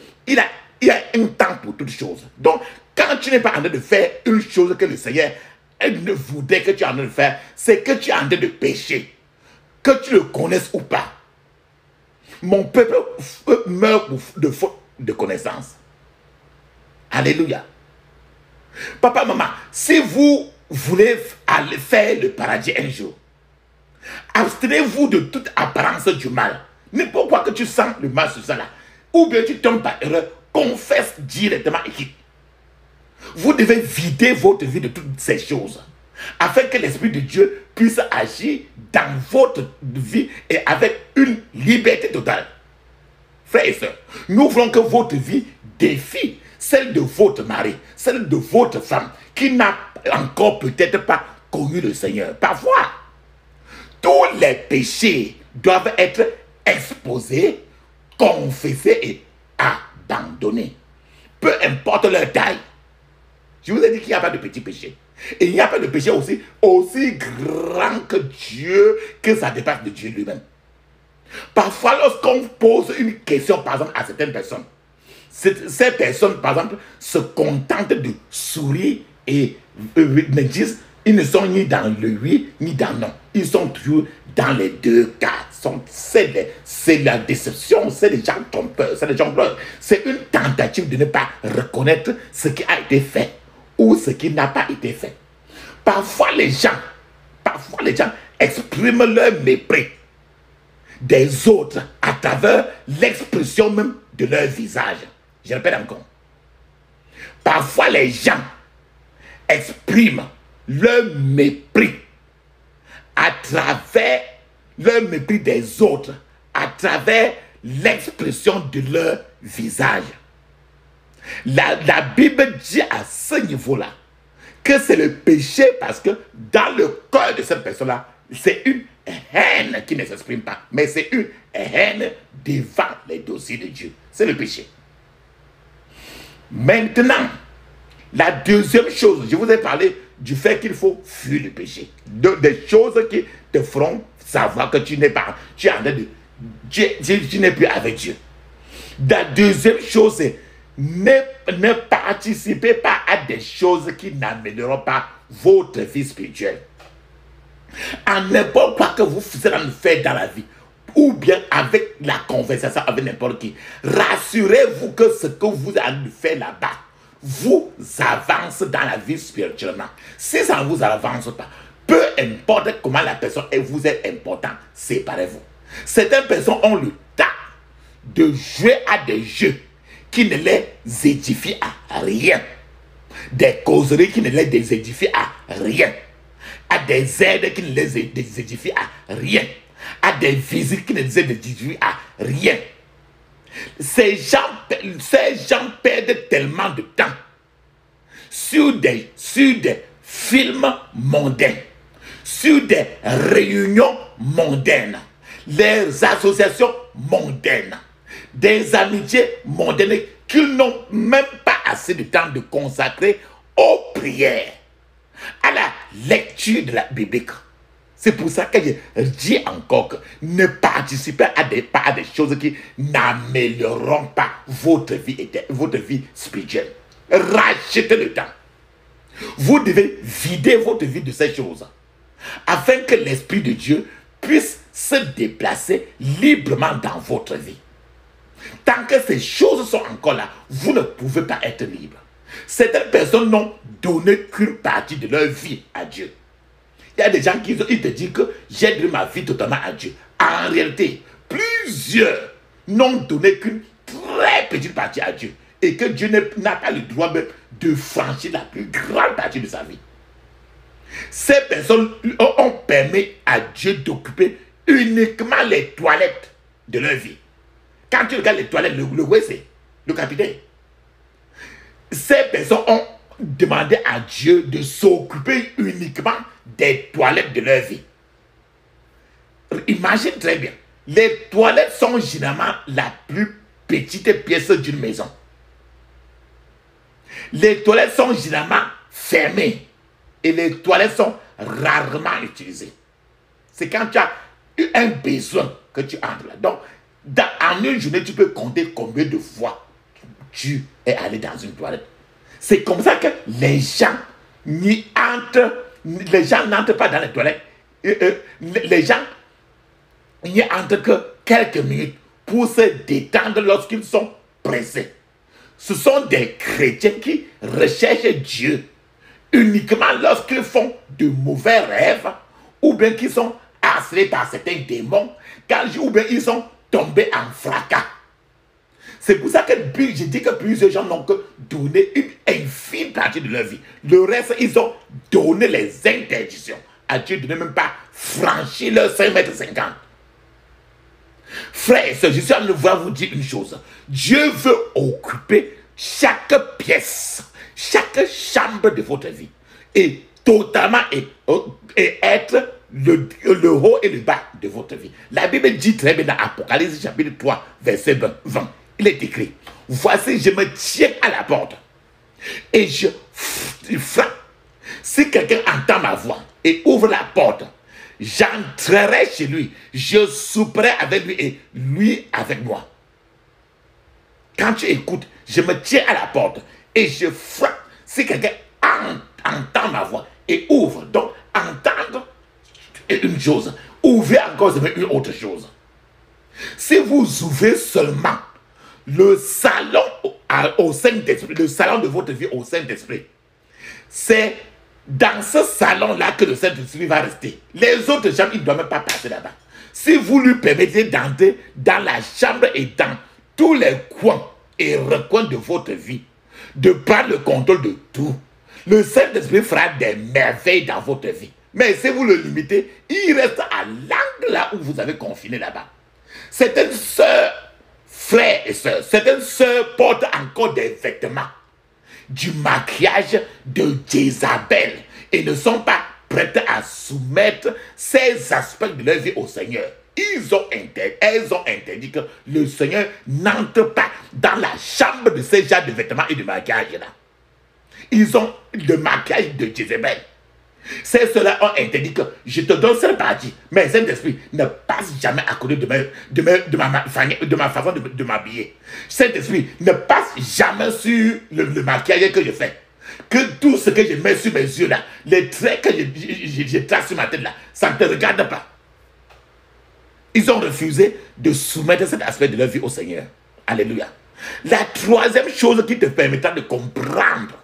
y a un temps pour toutes choses. Donc, quand tu n'es pas en train de faire une chose que le Seigneur ne voudrait que tu es en train de faire, c'est que tu es en train de pécher. Que tu le connaisses ou pas. Mon peuple meurt de faute de connaissance. Alléluia. Papa, maman, si vous voulez aller faire le paradis un jour, abstenez-vous de toute apparence du mal. N'importe quoi que tu sens le mal sur ça là, ou bien tu tombes par erreur, confesse directement ici. Vous devez vider votre vie de toutes ces choses, afin que l'Esprit de Dieu puisse agir dans votre vie et avec une liberté totale. Frères et sœurs, nous voulons que votre vie défie celle de votre mari, celle de votre femme, qui n'a encore peut-être pas connu le Seigneur. Parfois, tous les péchés doivent être exposés, confessés et abandonnés. Peu importe leur taille. Je vous ai dit qu'il n'y a pas de petits péchés. Et il n'y a pas de péché aussi grand que Dieu, que ça dépasse de Dieu lui-même. Parfois, lorsqu'on pose une question, par exemple, à certaines personnes, ces personnes, par exemple, se contentent de sourire et me disent, ils ne sont ni dans le oui, ni dans non. Ils sont toujours dans les deux cas. C'est la déception, c'est les gens trompeurs, c'est les gens pleurent. C'est une tentative de ne pas reconnaître ce qui a été fait ou ce qui n'a pas été fait. Parfois les gens expriment leur mépris des autres à travers l'expression même de leur visage. Je répète encore. Parfois les gens expriment leur mépris à travers leur mépris des autres, à travers l'expression de leur visage. La Bible dit à ce niveau-là que c'est le péché parce que dans le cœur de cette personne-là, c'est une haine qui ne s'exprime pas, mais c'est une haine devant les dossiers de Dieu. C'est le péché. Maintenant, la deuxième chose, je vous ai parlé du fait qu'il faut fuir le péché. Des choses qui te feront savoir que tu n'es pas, tu n'es plus avec Dieu. La deuxième chose, c'est ne participez pas à des choses qui n'amélioreront pas votre vie spirituelle. En n'importe quoi que vous allez faire dans la vie, ou bien avec la conversation avec n'importe qui, rassurez-vous que ce que vous allez faire là-bas vous avance dans la vie spirituellement. Si ça ne vous avance pas, peu importe comment la personne vous est important, séparez-vous. Certaines personnes ont le temps de jouer à des jeux qui ne les édifient à rien, des causeries qui ne les édifient à rien, à des aides qui ne les édifient à rien, à des visites qui ne les édifient à rien. Ces gens perdent tellement de temps sur des films mondains, sur des réunions mondaines, les associations mondaines, des amitiés mondaines qu'ils n'ont même pas assez de temps de consacrer aux prières, à la lecture de la Bible. C'est pour ça que je dis encore que ne participez pas à des choses qui n'amélioreront pas votre vie spirituelle. Rachetez le temps. Vous devez vider votre vie de ces choses afin que l'Esprit de Dieu puisse se déplacer librement dans votre vie. Tant que ces choses sont encore là, vous ne pouvez pas être libre. Certaines personnes n'ont donné qu'une partie de leur vie à Dieu. Il y a des gens qui te disent que j'ai donné ma vie totalement à Dieu. En réalité, plusieurs n'ont donné qu'une très petite partie à Dieu. Et que Dieu n'a pas le droit même de franchir la plus grande partie de sa vie. Ces personnes ont permis à Dieu d'occuper uniquement les toilettes de leur vie. Quand tu regardes les toilettes, le WC, le capitaine, ces personnes ont demandé à Dieu de s'occuper uniquement des toilettes de leur vie. Imagine très bien, les toilettes sont généralement la plus petite pièce d'une maison. Les toilettes sont généralement fermées et les toilettes sont rarement utilisées. C'est quand tu as eu un besoin que tu entres là. Donc, en une journée, tu peux compter combien de fois tu es allé dans une toilette. C'est comme ça que les gens n'entrent pas dans les toilettes. Les gens n'y entrent que quelques minutes pour se détendre lorsqu'ils sont pressés. Ce sont des chrétiens qui recherchent Dieu uniquement lorsqu'ils font de mauvais rêves ou bien qu'ils sont harcelés par certains démons ou bien ils sont tombés en fracas. C'est pour ça que je dis que plusieurs gens n'ont que donné une infime partie de leur vie. Le reste, ils ont donné les interdictions à Dieu de ne même pas franchir leurs 5,50 m. Frères et sœurs, je suis en train de vous dire une chose. Dieu veut occuper chaque pièce, chaque chambre de votre vie et totalement et être le haut et le bas de votre vie. La Bible dit très bien dans Apocalypse chapitre 3, verset 20. Il est écrit, voici, je me tiens à la porte et je frappe. Si quelqu'un entend ma voix et ouvre la porte, j'entrerai chez lui, je souperai avec lui et lui avec moi. Quand tu écoutes, je me tiens à la porte et je frappe. Si quelqu'un entend ma voix et ouvre, donc entendre est une chose, ouvrir encore c'est une autre chose. Si vous ouvrez seulement le salon au Saint-Esprit, le salon de votre vie au Saint-Esprit, c'est dans ce salon-là que le Saint-Esprit va rester. Les autres chambres, ils ne doivent même pas passer là-bas. Si vous lui permettez d'entrer dans la chambre et dans tous les coins et recoins de votre vie, de prendre le contrôle de tout, le Saint-Esprit fera des merveilles dans votre vie. Mais si vous le limitez, il reste à l'angle là où vous avez confiné là-bas. Certaines sœurs, frères et sœurs, certaines sœurs portent encore des vêtements, du maquillage de Jézabel et ne sont pas prêtes à soumettre ces aspects de leur vie au Seigneur. Elles ont interdit que le Seigneur n'entre pas dans la chambre de ces genres de vêtements et de maquillage là. Ils ont le maquillage de Jézabel. Ceux-là ont interdit que je te donne cette partie, mais Saint-Esprit ne passe jamais à côté de ma façon de m'habiller. Saint-Esprit ne passe jamais sur le maquillage que je fais. Que tout ce que je mets sur mes yeux là, les traits que je trace sur ma tête là, ça ne te regarde pas. Ils ont refusé de soumettre cet aspect de leur vie au Seigneur. Alléluia. La troisième chose qui te permettra de comprendre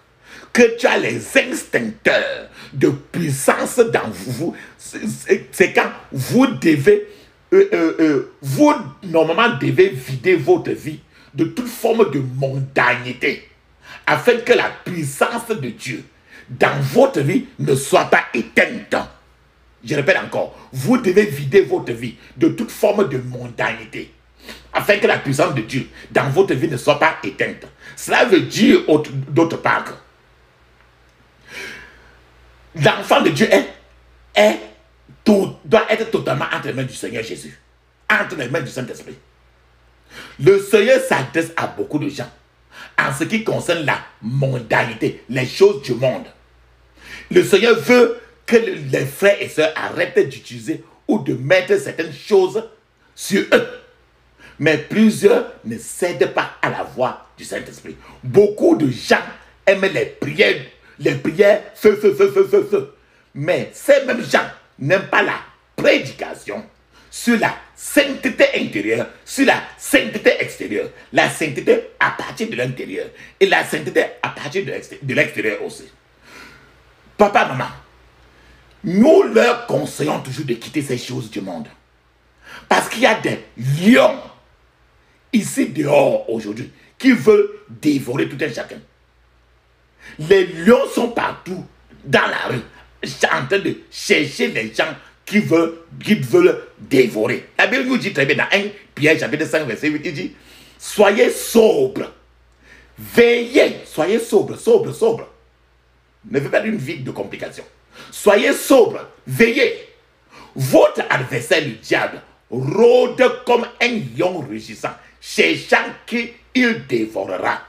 que tu as les instincteurs de puissance dans vous, c'est quand vous devez, vous normalement devez vider votre vie de toute forme de mondanité, afin que la puissance de Dieu dans votre vie ne soit pas éteinte. Je répète encore, vous devez vider votre vie de toute forme de mondanité, afin que la puissance de Dieu dans votre vie ne soit pas éteinte. Cela veut dire d'autre part que l'enfant de Dieu doit être totalement entre les mains du Seigneur Jésus, entre les mains du Saint-Esprit. Le Seigneur s'adresse à beaucoup de gens en ce qui concerne la mondanité, les choses du monde. Le Seigneur veut que les frères et sœurs arrêtent d'utiliser ou de mettre certaines choses sur eux. Mais plusieurs ne cèdent pas à la voix du Saint-Esprit. Beaucoup de gens aiment les prières, feu, feu, feu, feu, feu, feu. Mais ces mêmes gens n'aiment pas la prédication sur la sainteté intérieure, sur la sainteté extérieure. La sainteté à partir de l'intérieur et la sainteté à partir de l'extérieur aussi. Papa, maman, nous leur conseillons toujours de quitter ces choses du monde. Parce qu'il y a des lions ici dehors aujourd'hui qui veulent dévorer tout un chacun. Les lions sont partout dans la rue, en train de chercher les gens qui veulent dévorer. La Bible nous dit très bien dans 1 Pierre chapitre 5 verset 8, il dit: soyez sobres, veillez, soyez sobres, sobres. Ne veut pas dire une vie de complications. Soyez sobres, veillez. Votre adversaire, le diable, rôde comme un lion rugissant, cherchant qui il dévorera.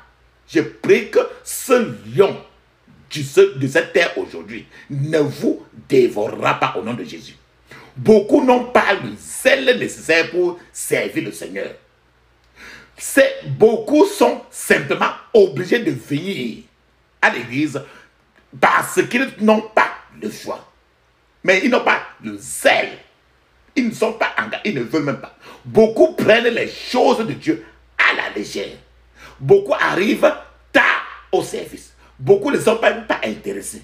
Je prie que ce lion de cette terre aujourd'hui ne vous dévorera pas au nom de Jésus. Beaucoup n'ont pas le zèle nécessaire pour servir le Seigneur. Beaucoup sont simplement obligés de venir à l'église parce qu'ils n'ont pas le choix. Mais ils n'ont pas le zèle. Ils ne sont pas engagés, ils ne veulent même pas. Beaucoup prennent les choses de Dieu à la légère. Beaucoup arrivent tard au service. Beaucoup ne sont même pas intéressés.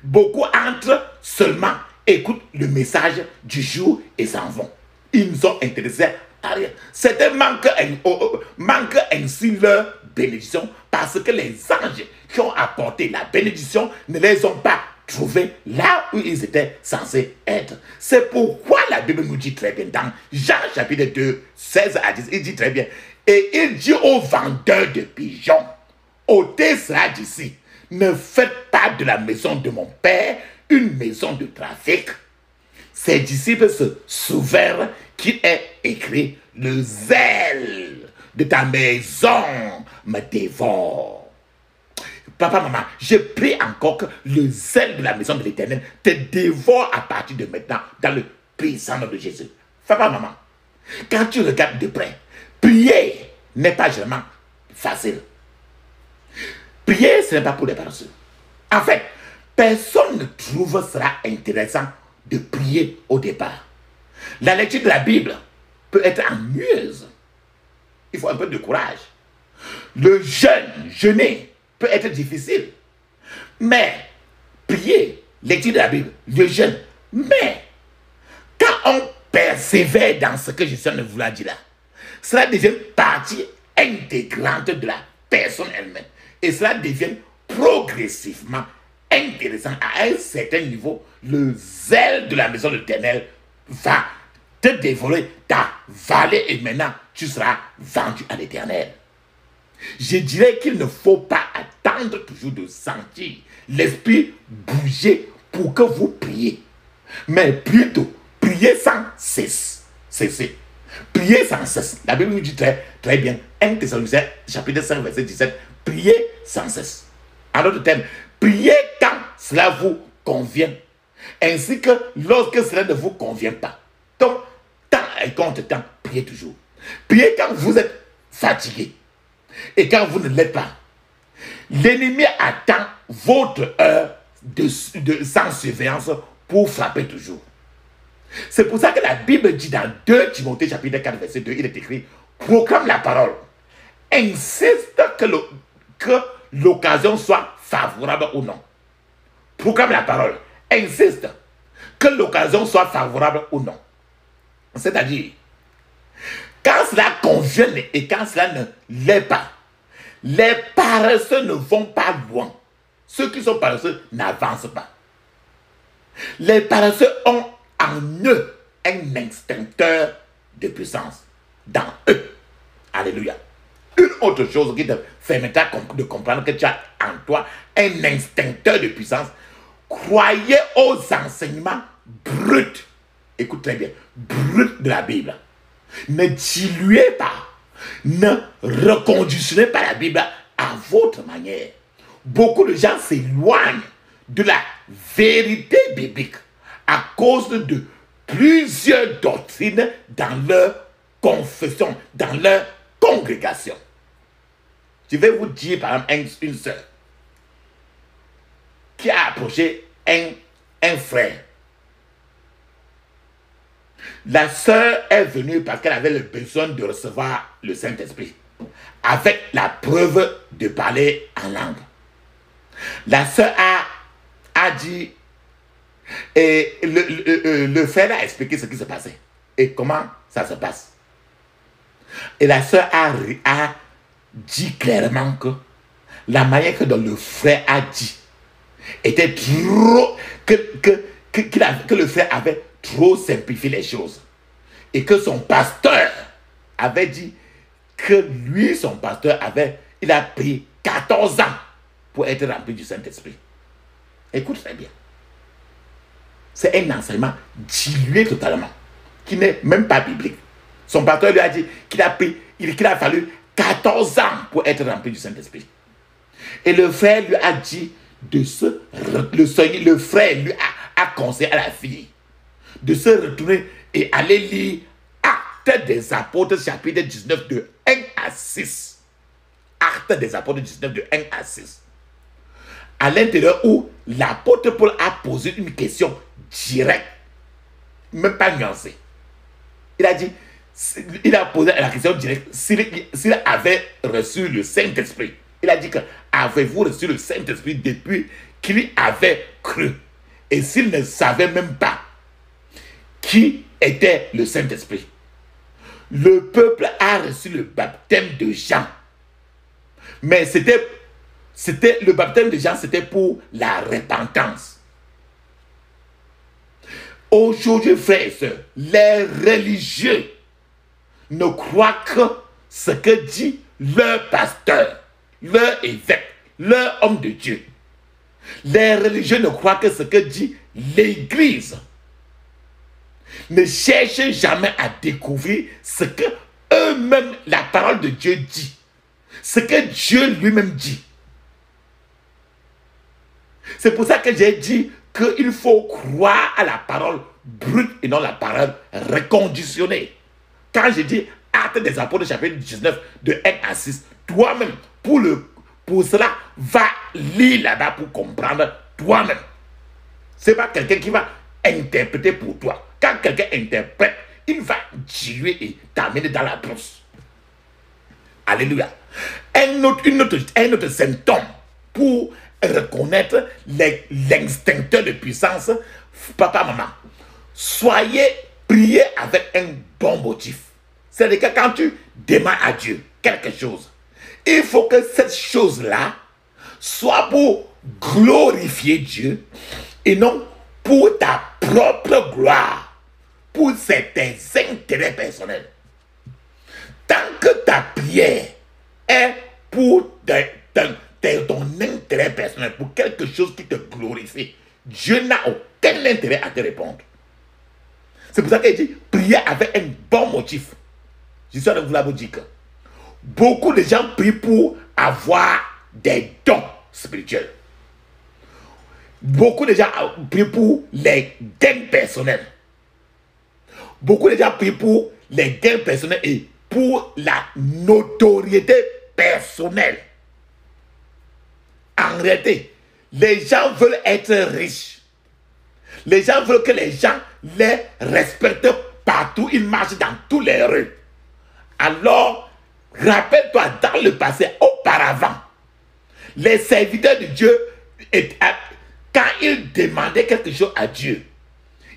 Beaucoup entrent seulement, écoutent le message du jour et s'en vont. Ils ne sont intéressés à rien. Certains manquent ainsi leur bénédiction parce que les anges qui ont apporté la bénédiction ne les ont pas trouvés là où ils étaient censés être. C'est pourquoi la Bible nous dit très bien dans Jean chapitre 2, 16 à 10, il dit très bien: et il dit aux vendeurs de pigeons, ôtez cela d'ici, ne faites pas de la maison de mon Père une maison de trafic. Ses disciples se souvinrent qu'il est écrit: le zèle de ta maison me dévore. Papa, maman, je prie encore que le zèle de la maison de l'Éternel te dévore à partir de maintenant dans le puissant nom de Jésus. Papa, maman, quand tu regardes de près, prier n'est pas vraiment facile. Prier, ce n'est pas pour les paresseux. En fait, personne ne trouve cela intéressant de prier au départ. La lecture de la Bible peut être ennuyeuse. Il faut un peu de courage. Le jeûner peut être difficile. Mais prier, lecture de la Bible, le jeûne. Mais quand on persévère dans ce que je suis en train de vouloir dire là, cela devient partie intégrante de la personne elle-même. Et cela devient progressivement intéressant. À un certain niveau, le zèle de la maison de l'Éternel va te dévorer ta vallée et maintenant tu seras vendu à l'Éternel. Je dirais qu'il ne faut pas attendre toujours de sentir l'esprit bouger pour que vous priez, mais plutôt priez sans cesser. Priez sans cesse. La Bible nous dit très, très bien, 1 Thessaloniciens chapitre 5 verset 17, priez sans cesse. En d'autres termes, priez quand cela vous convient, ainsi que lorsque cela ne vous convient pas. Donc, temps et contre temps, priez toujours. Priez quand vous êtes fatigué et quand vous ne l'êtes pas. L'ennemi attend votre heure sans surveillance pour frapper toujours. C'est pour ça que la Bible dit dans 2 Timothée chapitre 4 verset 2, il est écrit: proclame la parole, insiste que l'occasion soit favorable ou non. Proclame la parole, insiste que l'occasion soit favorable ou non. C'est-à-dire, quand cela convient et quand cela ne l'est pas, les paresseux ne vont pas loin. Ceux qui sont paresseux n'avancent pas. Les paresseux ont en eux un instincteur de puissance. Dans eux. Alléluia. Une autre chose qui te permettra de comprendre que tu as en toi un instincteur de puissance. Croyez aux enseignements bruts. Écoute très bien. Bruts de la Bible. Ne diluez pas, ne reconditionnez pas la Bible à votre manière. Beaucoup de gens s'éloignent de la vérité biblique à cause de plusieurs doctrines dans leur confession, dans leur congrégation. Je vais vous dire par exemple une sœur qui a approché un frère. La sœur est venue parce qu'elle avait le besoin de recevoir le Saint-Esprit, avec la preuve de parler en langue. La sœur a dit, et le frère a expliqué ce qui se passait et comment ça se passe. Et la sœur a dit clairement que la manière que le frère a dit était trop, que le frère avait trop simplifié les choses. Et que son pasteur avait dit que lui, son pasteur, il a pris 14 ans pour être rempli du Saint-Esprit. Écoute très bien. C'est un enseignement dilué totalement, qui n'est même pas biblique. Son pasteur lui a dit qu'il a fallu 14 ans pour être rempli du Saint-Esprit. Et le frère lui a dit le frère lui a conseillé à la fille de se retourner et aller lire Actes des Apôtres chapitre 19 de 1 à 6. Actes des Apôtres 19 de 1 à 6. À l'intérieur où l'apôtre Paul a posé une question directe, même pas nuancée. Il a posé la question directe s'il avait reçu le Saint-Esprit. Il a dit que avez-vous reçu le Saint-Esprit depuis qu'il avait cru? Et s'il ne savait même pas qui était le Saint-Esprit. Le peuple a reçu le baptême de Jean. Mais le baptême de Jean, c'était pour la repentance. Aujourd'hui, frères et sœurs, les religieux ne croient que ce que dit leur pasteur, leur évêque, leur homme de Dieu. Les religieux ne croient que ce que dit l'Église. Ne cherchez jamais à découvrir ce que eux-mêmes, la parole de Dieu dit. Ce que Dieu lui-même dit. C'est pour ça que j'ai dit qu'il faut croire à la parole brute et non la parole reconditionnée. Quand je dis Actes des Apôtres chapitre 19 de 1 à 6, toi-même, pour cela, va lire là-bas pour comprendre toi-même. Ce n'est pas quelqu'un qui va interpréter pour toi. Quand quelqu'un interprète, il va diluer et t'amener dans la brousse. Alléluia. Un autre symptôme pour reconnaître l'extincteur de puissance, papa, maman. Priez avec un bon motif. C'est-à-dire que quand tu demandes à Dieu quelque chose, il faut que cette chose-là soit pour glorifier Dieu et non pour ta propre gloire, pour tes intérêts personnels. Tant que ta prière est pour ton intérêt personnel, pour quelque chose qui te glorifie, Dieu n'a aucun intérêt à te répondre. C'est pour ça qu'il dit, priez avec un bon motif. Je suis en train de vous dire que beaucoup de gens prient pour avoir des dons spirituels. Beaucoup de gens prient pour les gains personnels. Beaucoup de gens prient pour les gains personnels et pour la notoriété personnelle. En réalité, les gens veulent être riches. Les gens veulent que les gens les respectent partout. Ils marchent dans tous les rues. Alors, rappelle-toi, dans le passé, auparavant, les serviteurs de Dieu, quand ils demandaient quelque chose à Dieu,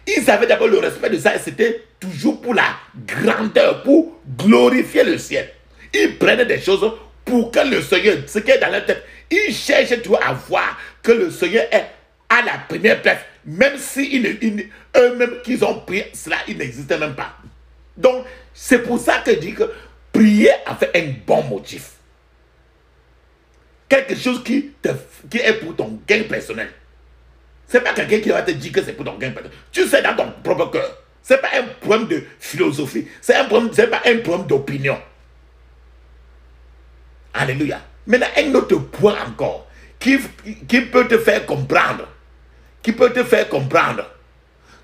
ils avaient d'abord le respect de ça et c'était toujours pour la grandeur, pour glorifier le ciel. Ils prenaient des choses pour que le Seigneur, ce qui est dans leur tête, ils cherchaient toujours à voir que le Seigneur est à la première place, même si eux-mêmes qu'ils ont pris cela, il n'existait même pas. Donc, c'est pour ça que je dis que prier avec un bon motif. Quelque chose qui est pour ton gain personnel. Ce n'est pas quelqu'un qui va te dire que c'est pour ton gain personnel. Tu sais dans ton propre cœur Ce n'est pas un problème de philosophie. Ce n'est pas un problème d'opinion. Alléluia. Maintenant, un autre point encore qui peut te faire comprendre,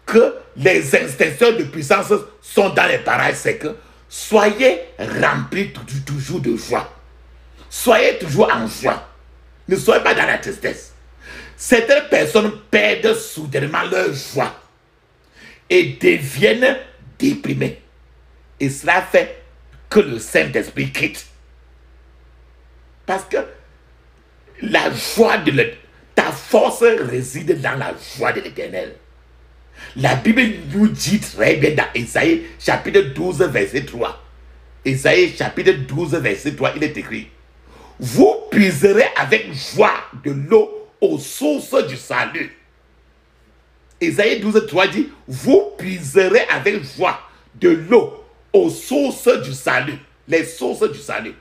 que les instincteurs de puissance sont dans les parages, c'est que soyez remplis toujours de joie. Soyez toujours en joie. Ne soyez pas dans la tristesse. Certaines personnes perdent soudainement leur joie et deviennent déprimées. Et cela fait que le Saint-Esprit quitte. Parce que la joie ta force réside dans la joie de l'Éternel. La Bible nous dit très bien dans Ésaïe chapitre 12 verset 3. Ésaïe chapitre 12 verset 3, il est écrit: vous puiserez avec joie de l'eau aux sources du salut. Ésaïe 12 3 dit: vous puiserez avec joie de l'eau aux sources du salut. Les sources du salut.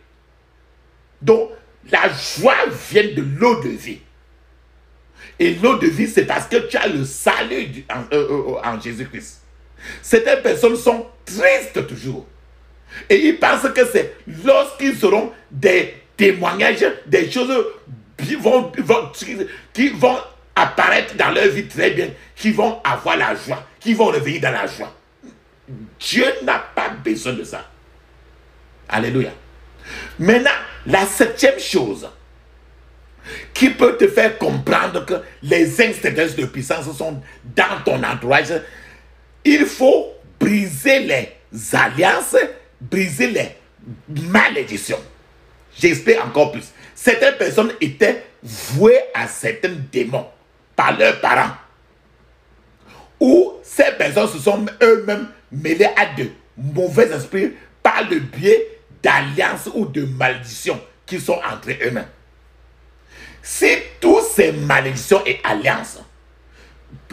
Donc, la joie vient de l'eau de vie. Et l'eau de vie, c'est parce que tu as le salut en Jésus-Christ. Certaines personnes sont tristes toujours. Et ils pensent que c'est lorsqu'ils auront des témoignages, des choses qui vont apparaître dans leur vie très bien, qui vont avoir la joie, qui vont revenir dans la joie. Dieu n'a pas besoin de ça. Alléluia. Maintenant, la 7e chose qui peut te faire comprendre que les instincteurs de puissance sont dans ton entourage, il faut briser les alliances, briser les malédictions. J'explique encore plus. Certaines personnes étaient vouées à certains démons par leurs parents. Ou ces personnes se sont eux-mêmes mêlées à de mauvais esprits par le biais d'alliances ou de malédictions qui sont entre eux-mêmes. Si toutes ces malédictions et alliances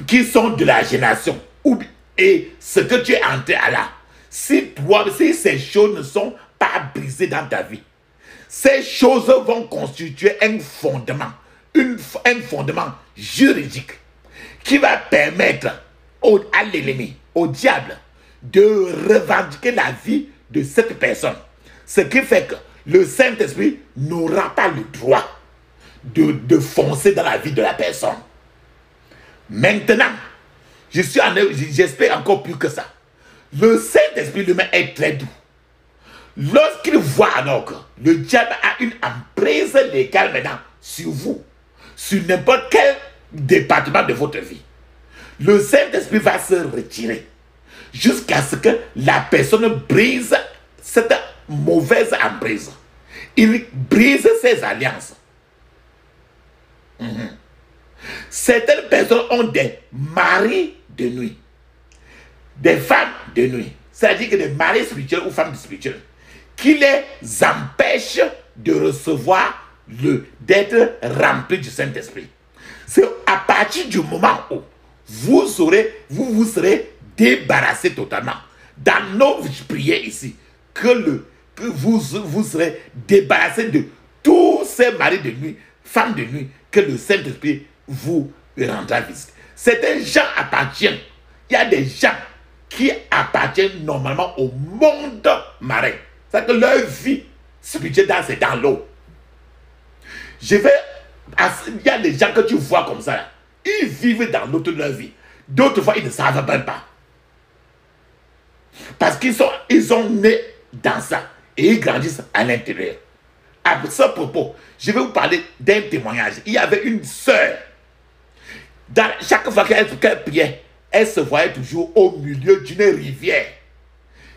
qui sont de la génération et ce que tu es entré à là, si ces choses ne sont pas brisées dans ta vie, ces choses vont constituer un fondement juridique qui va permettre à l'ennemi, au diable, de revendiquer la vie de cette personne. Ce qui fait que le Saint-Esprit n'aura pas le droit de foncer dans la vie de la personne. Maintenant, j'espère encore plus que ça. Le Saint-Esprit lui-même est très doux. Lorsqu'il voit alors que le diable a une emprise légale maintenant sur vous, sur n'importe quel département de votre vie, le Saint-Esprit va se retirer jusqu'à ce que la personne brise cette mauvaise emprise. Il brise ses alliances. Certaines personnes ont des maris de nuit, des femmes de nuit, c'est-à-dire que des maris spirituels ou femmes spirituelles, qui les empêchent de recevoir d'être remplis du Saint-Esprit. C'est à partir du moment où vous serez débarrassé totalement dans nos prières ici, que vous serez débarrassé de tous ces maris de nuit, femmes de nuit, que le Saint-Esprit vous rendra visite. Certains gens appartiennent. Il y a des gens qui appartiennent normalement au monde marin. C'est-à-dire que leur vie spirituelle c'est dans l'eau. Il y a des gens que tu vois comme ça. Là. Ils vivent dans l'eau toute leur vie. D'autres fois, ils ne savent même pas. Parce qu'ils sont nés dans ça. Et ils grandissent à l'intérieur. À ce propos, je vais vous parler d'un témoignage. Il y avait une sœur. Chaque fois qu'elle priait, elle se voyait toujours au milieu d'une rivière.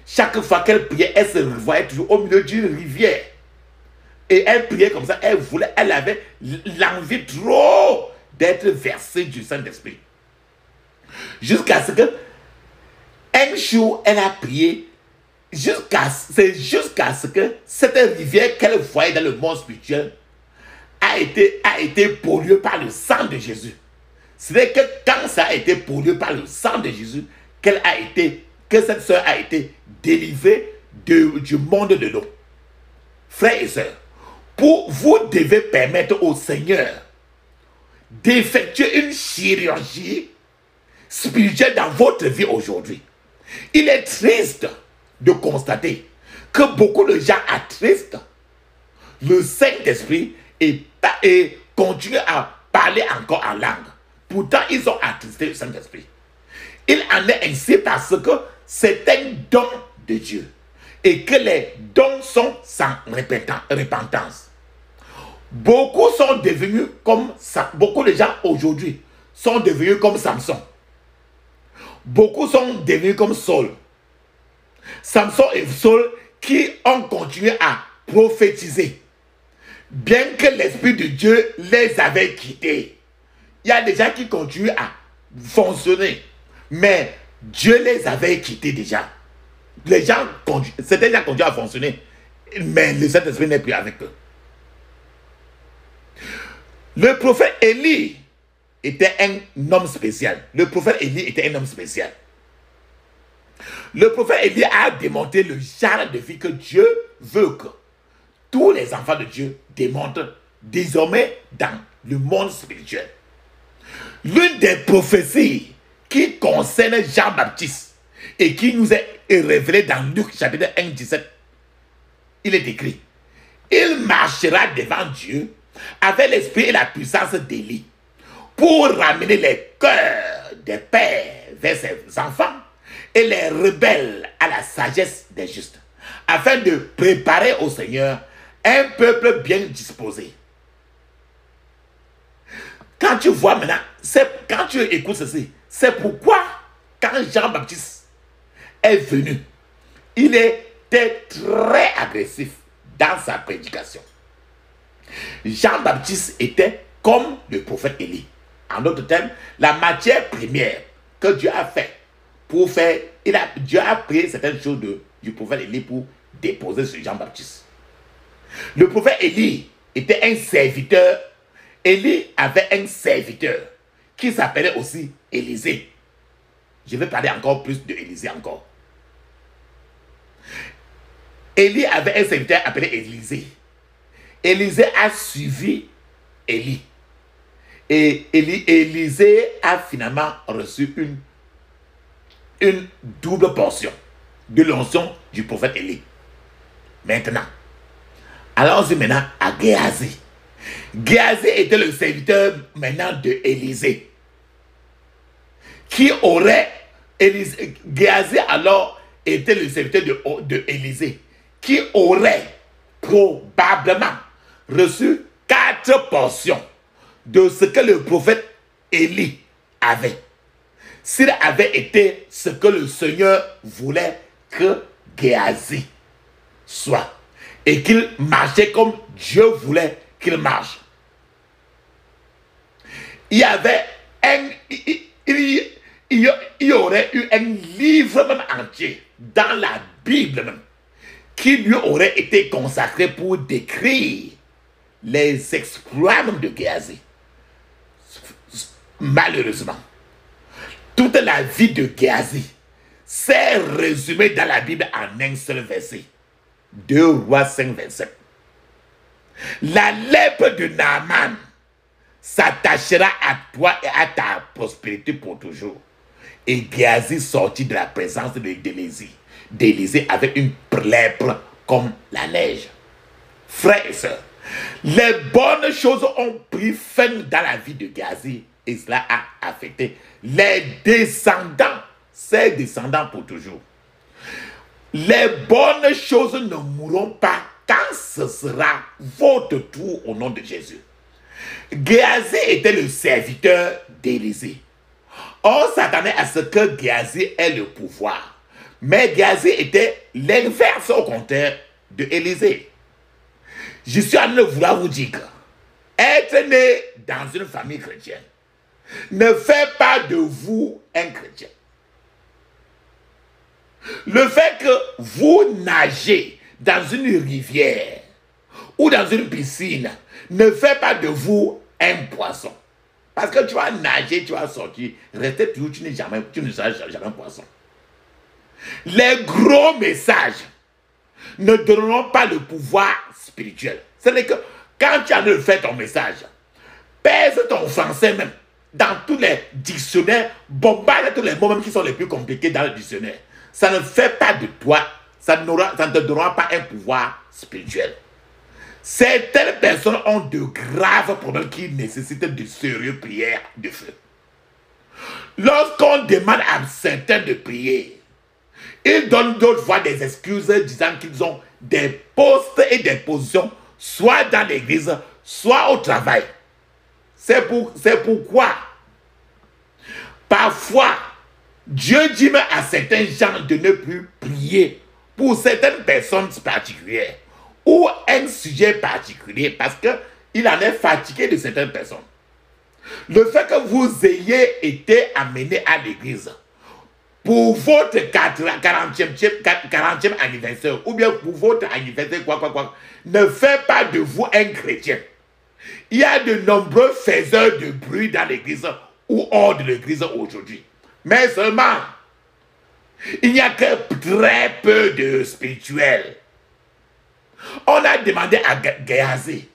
Chaque fois qu'elle priait, elle se voyait toujours au milieu d'une rivière. Et elle priait comme ça. Elle avait l'envie trop d'être versée du Saint-Esprit. Jusqu'à ce que un jour, elle a prié. C'est jusqu'à ce que cette rivière qu'elle voyait dans le monde spirituel a été polluée par le sang de Jésus. C'est que quand ça a été pollué par le sang de Jésus, que cette sœur a été délivrée du monde de l'eau. Frères et sœurs, vous devez permettre au Seigneur d'effectuer une chirurgie spirituelle dans votre vie aujourd'hui. Il est triste de constater que beaucoup de gens attristent le Saint-Esprit et continuent à parler encore en langue. Pourtant, ils ont attristé le Saint-Esprit. Il en est ainsi parce que c'est un don de Dieu et que les dons sont sans repentance. Beaucoup sont devenus comme ça. Beaucoup de gens aujourd'hui sont devenus comme Samson. Beaucoup sont devenus comme Saul. Samson et Saul qui ont continué à prophétiser. Bien que l'Esprit de Dieu les avait quittés. Il y a des gens qui continuent à fonctionner. Mais Dieu les avait quittés déjà. Certains gens continuent à fonctionner. Mais le Saint-Esprit n'est plus avec eux. Le prophète Élie était un homme spécial. Le prophète Élie était un homme spécial. Le prophète Élie a démontré le genre de vie que Dieu veut que tous les enfants de Dieu démontrent désormais dans le monde spirituel. L'une des prophéties qui concerne Jean-Baptiste et qui nous est révélée dans Luc chapitre 1, 17, il est écrit: il marchera devant Dieu avec l'esprit et la puissance d'Élie pour ramener les cœurs des pères vers ses enfants et les rebelles à la sagesse des justes, afin de préparer au Seigneur un peuple bien disposé. Quand tu vois maintenant, quand tu écoutes ceci, c'est pourquoi quand Jean-Baptiste est venu, il était très agressif dans sa prédication. Jean-Baptiste était comme le prophète Élie. En d'autres termes, la matière première que Dieu a fait pour faire, Dieu a pris certaines choses du prophète Élie pour déposer sur Jean-Baptiste. Le prophète Élie était un serviteur. Élie avait un serviteur qui s'appelait aussi Élisée. Je vais parler encore plus de Élisée encore. Élie avait un serviteur appelé Élisée. Élisée a suivi Élie. Et Élisée a finalement reçu une double portion de l'onction du prophète Élie. Maintenant, allons-y maintenant à Géasi. Géasi était le serviteur maintenant de Élisée. Géasi alors était le serviteur de Élisée, qui aurait probablement reçu 4 portions de ce que le prophète Élie avait. S'il avait été ce que le Seigneur voulait que Géasi soit, et qu'il marchait comme Dieu voulait qu'il marche. Il y aurait eu un livre même entier dans la Bible même qui lui aurait été consacré pour décrire les exploits même de Géasi. Malheureusement, toute la vie de Géasi s'est résumée dans la Bible en un seul verset. 2 Rois 5, 27. La lèpre de Naaman s'attachera à toi et à ta prospérité pour toujours. Et Géasi sortit de la présence d'Élisée avec une lèpre comme la neige. Frères et sœurs, les bonnes choses ont pris fin dans la vie de Géasi et cela a affecté les descendants, ses descendants pour toujours. Les bonnes choses ne mourront pas quand ce sera votre tour au nom de Jésus. Géasi était le serviteur d'Élisée. On s'attendait à ce que Géasi ait le pouvoir. Mais Géasi était l'inverse au contraire de Élisée. Je suis en train de vouloir vous dire que être né dans une famille chrétienne ne fait pas de vous un chrétien. Le fait que vous nagez dans une rivière ou dans une piscine ne fait pas de vous un poisson. Parce que tu vas nager, tu vas sortir, rester toujours, tu ne seras jamais un poisson. Les gros messages ne donneront pas le pouvoir spirituel. Ce n'est que quand tu as de faire ton message, pèse ton français même dans tous les dictionnaires, bombarde tous les mots même qui sont les plus compliqués dans le dictionnaire. ça ne fait pas de toi, ça ne te donnera pas un pouvoir spirituel. Certaines personnes ont de graves problèmes qui nécessitent de sérieuses prières de feu. Lorsqu'on demande à certains de prier, ils donnent d'autres fois des excuses disant qu'ils ont des postes et des positions, soit dans l'église, soit au travail. C'est pourquoi, parfois, Dieu dit même à certains gens de ne plus prier pour certaines personnes particulières ou un sujet particulier parce qu'il en est fatigué de certaines personnes. Le fait que vous ayez été amené à l'église pour votre 40e anniversaire ou bien pour votre anniversaire, ne fait pas de vous un chrétien. Il y a de nombreux faiseurs de bruit dans l'église ou hors de l'église aujourd'hui. Mais seulement, il n'y a que très peu de spirituels. On a demandé à Géasi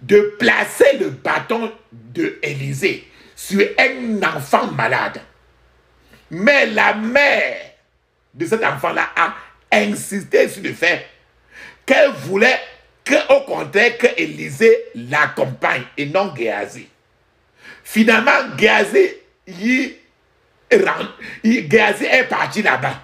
de placer le bâton d'Élisée sur un enfant malade. Mais la mère de cet enfant-là a insisté sur le fait qu'elle voulait qu'au contraire que Élisée l'accompagne et non Géasi. Finalement, Géasi est parti là-bas.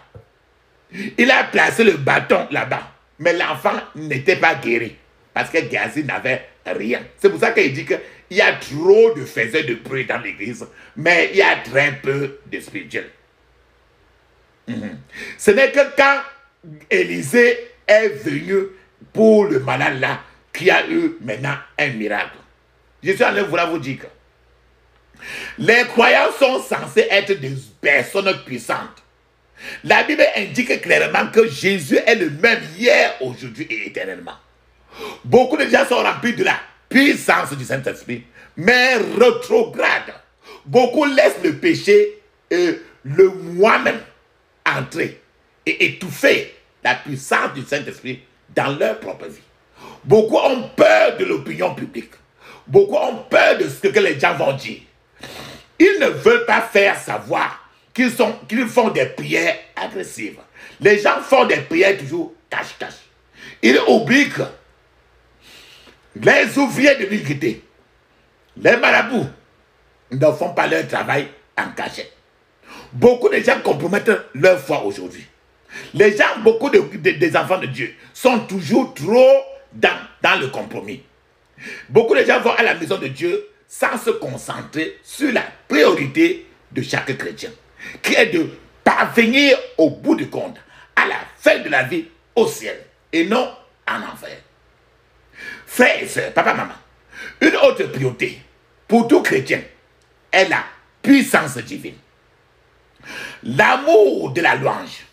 Il a placé le bâton là-bas. Mais l'enfant n'était pas guéri. Parce que Géasi n'avait rien. C'est pour ça qu'il dit qu'il y a trop de faiseurs de bruit dans l'église. Mais il y a très peu de spirituels. Ce n'est que quand Élisée est venu pour le malade là, qu'il y a eu maintenant un miracle. Je suis en train de vous dire que les croyants sont censés être des personnes puissantes. La Bible indique clairement que Jésus est le même hier, aujourd'hui et éternellement. Beaucoup de gens sont remplis de la puissance du Saint-Esprit, mais rétrogrades. Beaucoup laissent le péché et le moi-même entrer et étouffer la puissance du Saint-Esprit dans leur propre vie. Beaucoup ont peur de l'opinion publique. Beaucoup ont peur de ce que les gens vont dire. Ils ne veulent pas faire savoir qu'ils font des prières agressives. Les gens font des prières toujours cache-cache. Ils oublient que les ouvriers de l'iniquité, les marabouts, ne font pas leur travail en cachette. Beaucoup de gens compromettent leur foi aujourd'hui. Les gens, beaucoup des enfants de Dieu, sont toujours trop dans le compromis. Beaucoup de gens vont à la maison de Dieu sans se concentrer sur la priorité de chaque chrétien, qui est de parvenir au bout du compte, à la fin de la vie, au ciel, et non en enfer. Frères et sœurs, papa, maman, une autre priorité pour tout chrétien est la puissance divine. L'amour de la louange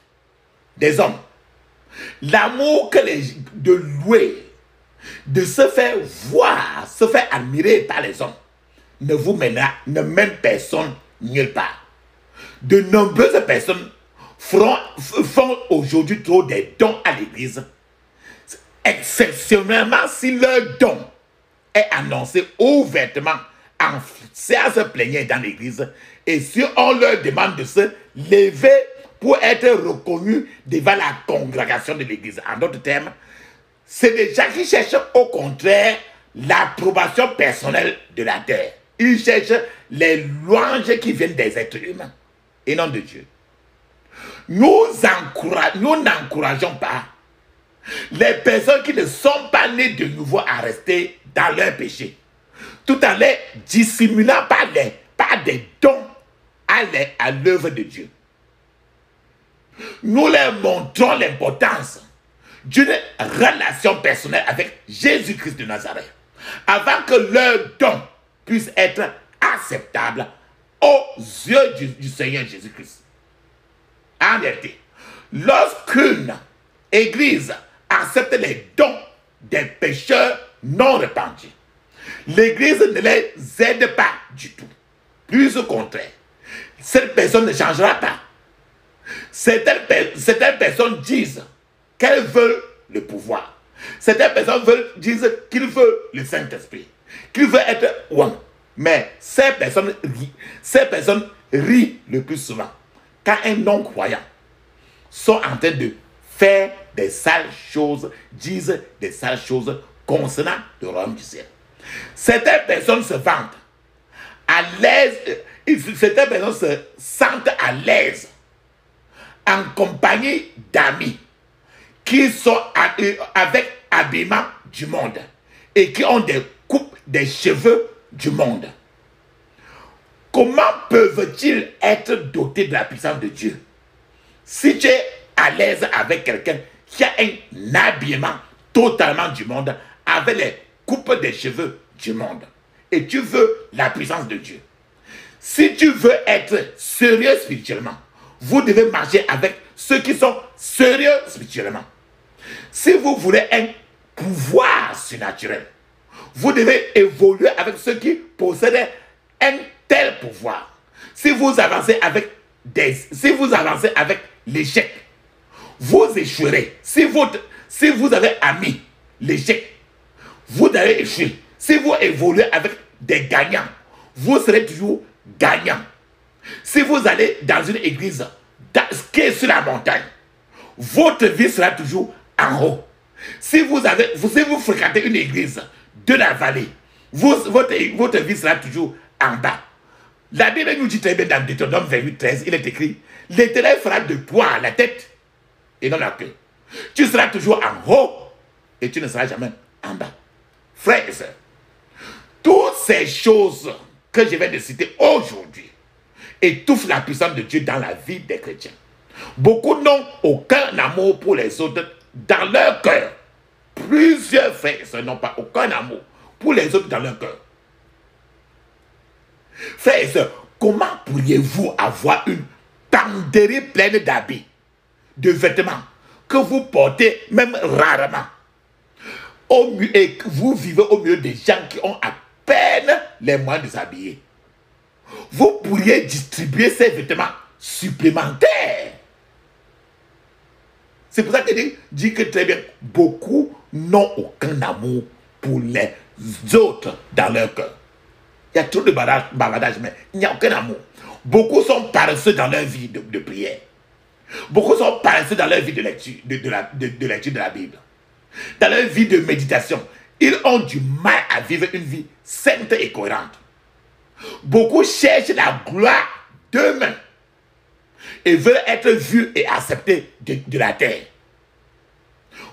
des hommes, l'amour de louer, de se faire voir, se faire admirer par les hommes, ne mène personne nulle part. De nombreuses personnes font aujourd'hui trop des dons à l'église, exceptionnellement si leur don est annoncé ouvertement en séance plénière dans l'église et si on leur demande de se lever pour être reconnus devant la congrégation de l'église. En d'autres termes, c'est des gens qui cherchent au contraire l'approbation personnelle de la terre. Ils cherchent les louanges qui viennent des êtres humains et non de Dieu. Nous n'encourageons pas les personnes qui ne sont pas nées de nouveau à rester dans leur péché, tout en les dissimulant par des dons à l'œuvre de Dieu. Nous leur montrons l'importance d'une relation personnelle avec Jésus-Christ de Nazareth, avant que leurs dons puissent être acceptables aux yeux du Seigneur Jésus-Christ. En réalité, lorsqu'une église accepte les dons des pécheurs non repentis, l'église ne les aide pas du tout. Plus au contraire, cette personne ne changera pas. Certaines personnes disent qu'elles veulent le pouvoir. Certaines personnes disent qu'ils veulent le Saint-Esprit, qu'ils veulent être one. Mais ces personnes rient le plus souvent quand un non-croyant sont en train de faire des sales choses, disent des sales choses concernant le royaume du ciel. Certaines personnes se vantent à l'aise, certaines personnes se sentent à l'aise en compagnie d'amis qui sont avec habillement du monde et qui ont des coupes, des cheveux du monde. Comment peuvent-ils être dotés de la puissance de Dieu? Si tu es à l'aise avec quelqu'un qui a un habillement totalement du monde, avec les coupes des cheveux du monde, et tu veux la puissance de Dieu. Si tu veux être sérieux spirituellement, vous devez marcher avec ceux qui sont sérieux spirituellement. Si vous voulez un pouvoir surnaturel, vous devez évoluer avec ceux qui possèdent un tel pouvoir. Si vous avancez avec l'échec, vous échouerez. Si vous avez ami l'échec, vous allez échouer. Si vous évoluez avec des gagnants, vous serez toujours gagnant. Si vous allez dans une église qui est sur la montagne, votre vie sera toujours en haut. Si vous fréquentez une église de la vallée, votre vie sera toujours en bas. La Bible nous dit très bien dans Deutéronome 28:13, il est écrit: l'Éternel fera de toi la tête et non la queue. Tu seras toujours en haut et tu ne seras jamais en bas. Frères et sœurs, toutes ces choses que je viens de citer aujourd'hui étouffent la puissance de Dieu dans la vie des chrétiens. Beaucoup n'ont aucun amour pour les autres dans leur cœur. Plusieurs frères et sœurs n'ont pas aucun amour pour les autres dans leur cœur. Frères et sœurs, comment pourriez-vous avoir une penderie pleine d'habits, de vêtements, que vous portez même rarement, et que vous vivez au milieu des gens qui ont à peine les moyens de s'habiller? Vous pourriez distribuer ces vêtements supplémentaires. C'est pour ça que je dis que très bien, beaucoup n'ont aucun amour pour les autres dans leur cœur. Il y a trop de bavardage, mais il n'y a aucun amour. Beaucoup sont paresseux dans leur vie de prière. Beaucoup sont paresseux dans leur vie de lecture de la Bible. Dans leur vie de méditation, ils ont du mal à vivre une vie sainte et cohérente. Beaucoup cherchent la gloire d'eux-mêmes et veulent être vus et acceptés de la terre.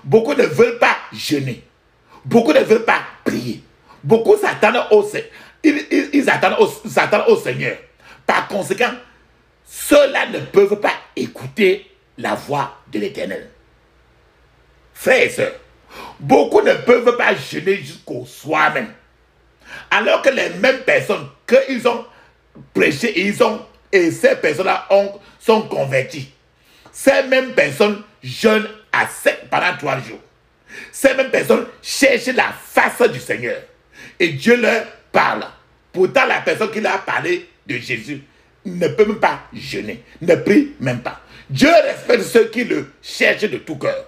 Beaucoup ne veulent pas jeûner. Beaucoup ne veulent pas prier. Beaucoup s'attendent ils s'attendent au Seigneur. Par conséquent, ceux-là ne peuvent pas écouter la voix de l'Éternel. Frères et sœurs, beaucoup ne peuvent pas jeûner jusqu'au soir même. Alors que les mêmes personnes qu'ils ont prêché et ces personnes-là sont converties. Ces mêmes personnes jeûnent à sec pendant 3 jours. Ces mêmes personnes cherchent la face du Seigneur. Et Dieu leur parle. Pourtant, la personne qui leur a parlé de Jésus ne peut même pas jeûner, ne prie même pas. Dieu respecte ceux qui le cherchent de tout cœur.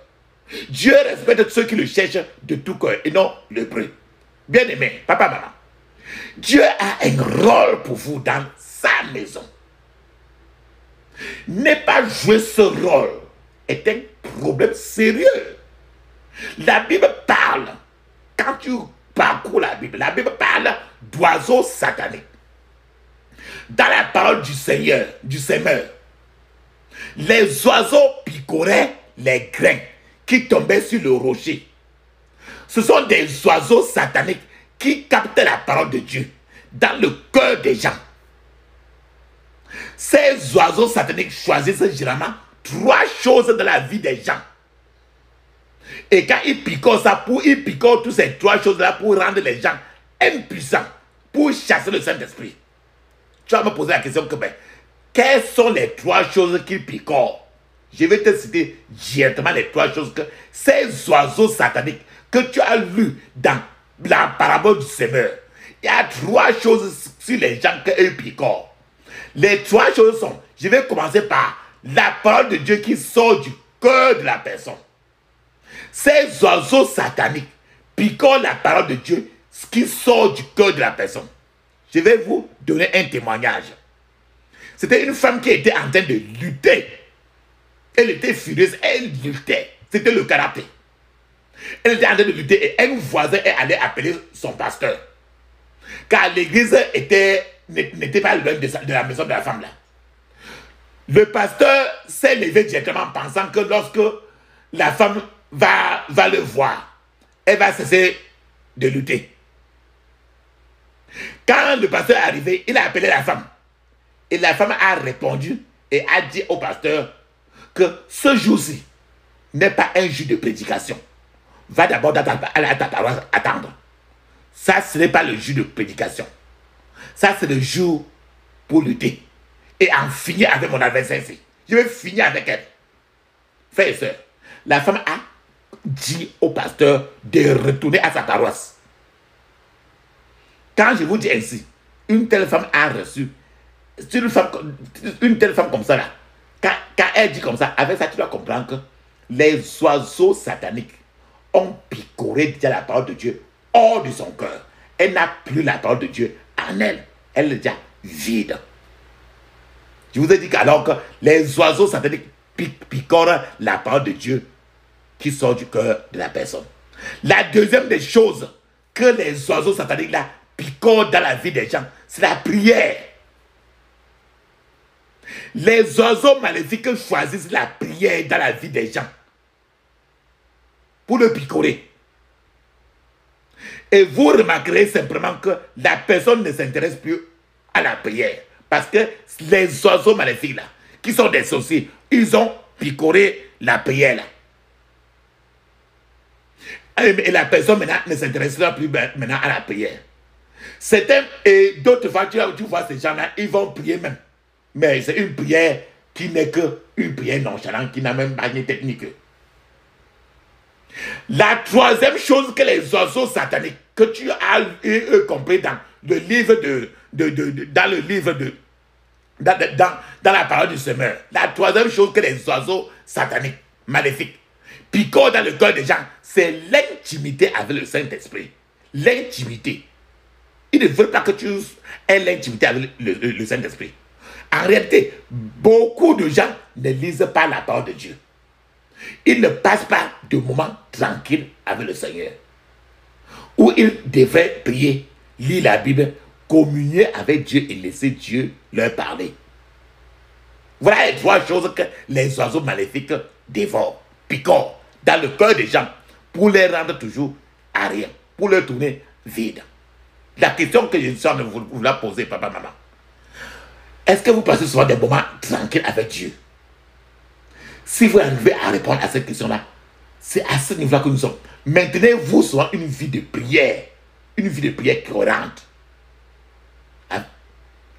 Dieu respecte ceux qui le cherchent de tout cœur et non le prix. Bien-aimé, papa, maman, Dieu a un rôle pour vous dans sa maison. Ne pas jouer ce rôle est un problème sérieux. La Bible parle, quand tu parcours la Bible parle d'oiseaux sataniques. Dans la parole du Seigneur, du Semeur, les oiseaux picoraient les grains qui tombaient sur le rocher. Ce sont des oiseaux sataniques qui captent la parole de Dieu dans le cœur des gens. Ces oiseaux sataniques choisissent généralement 3 choses dans la vie des gens. Et quand ils picorent ça, ils picorent toutes ces 3 choses-là pour rendre les gens impuissants, pour chasser le Saint-Esprit. Tu vas me poser la question que, quelles sont les 3 choses qu'ils picorent? Je vais te citer directement les 3 choses que ces oiseaux sataniques que tu as lues dans la parabole du Semeur. Il y a 3 choses sur les gens qu'ils picorent. Les 3 choses sont, je vais commencer par la parole de Dieu qui sort du cœur de la personne. Ces oiseaux sataniques piquent la parole de Dieu qui sort du cœur de la personne. Je vais vous donner un témoignage. C'était une femme qui était en train de lutter Elle était furieuse, elle luttait. C'était le caractère. Elle était en train de lutter et un voisin est allé appeler son pasteur. Car l'église n'était pas loin de la maison de la femme là. Le pasteur s'est levé directement pensant que lorsque la femme va le voir, elle va cesser de lutter. Quand le pasteur est arrivé, il a appelé la femme. Et la femme a répondu et a dit au pasteur que ce jour-ci n'est pas un jour de prédication. Va d'abord à ta paroisse attendre. Ça, ce n'est pas le jour de prédication. Ça, c'est le jour pour lutter. Et en finir avec mon adversaire ici. Je vais finir avec elle. Frères et sœurs, la femme a dit au pasteur de retourner à sa paroisse. Quand je vous dis ainsi, une telle femme a reçu, une telle femme comme ça là, quand elle dit comme ça, avec ça tu dois comprendre que les oiseaux sataniques ont picoré déjà la parole de Dieu hors de son cœur. Elle n'a plus la parole de Dieu en elle. Elle est déjà vide. Je vous ai dit qu'alors que les oiseaux sataniques picorent la parole de Dieu qui sort du cœur de la personne. La deuxième des choses que les oiseaux sataniques là picorent dans la vie des gens, c'est la prière. Les oiseaux maléfiques choisissent la prière dans la vie des gens pour le picorer. Et vous remarquerez simplement que la personne ne s'intéresse plus à la prière. Parce que les oiseaux maléfiques là, qui sont des sorciers, ils ont picoré la prière là. Et la personne maintenant ne s'intéressera plus maintenant à la prière. Certains et d'autres fois, tu vois ces gens-là, ils vont prier même. Mais c'est une prière qui n'est qu'une prière nonchalante, qui n'a même pas une technique. La troisième chose que les oiseaux sataniques, que tu as compris dans le livre dans la parole du Semeur, la troisième chose que les oiseaux sataniques, maléfiques, picorent dans le cœur des gens, c'est l'intimité avec le Saint-Esprit. L'intimité. Il ne veut pas que tu aies l'intimité avec le Saint-Esprit. En réalité, beaucoup de gens ne lisent pas la parole de Dieu. Ils ne passent pas de moments tranquilles avec le Seigneur. Où ils devraient prier, lire la Bible, communier avec Dieu et laisser Dieu leur parler. Voilà les trois choses que les oiseaux maléfiques dévorent, picorent dans le cœur des gens pour les rendre toujours à rien, pour les tourner vides. La question que je suis en train de vous la poser, papa, maman. Est-ce que vous passez souvent des moments tranquilles avec Dieu? Si vous arrivez à répondre à cette question-là, c'est à ce niveau-là que nous sommes. Maintenez-vous souvent une vie de prière cohérente.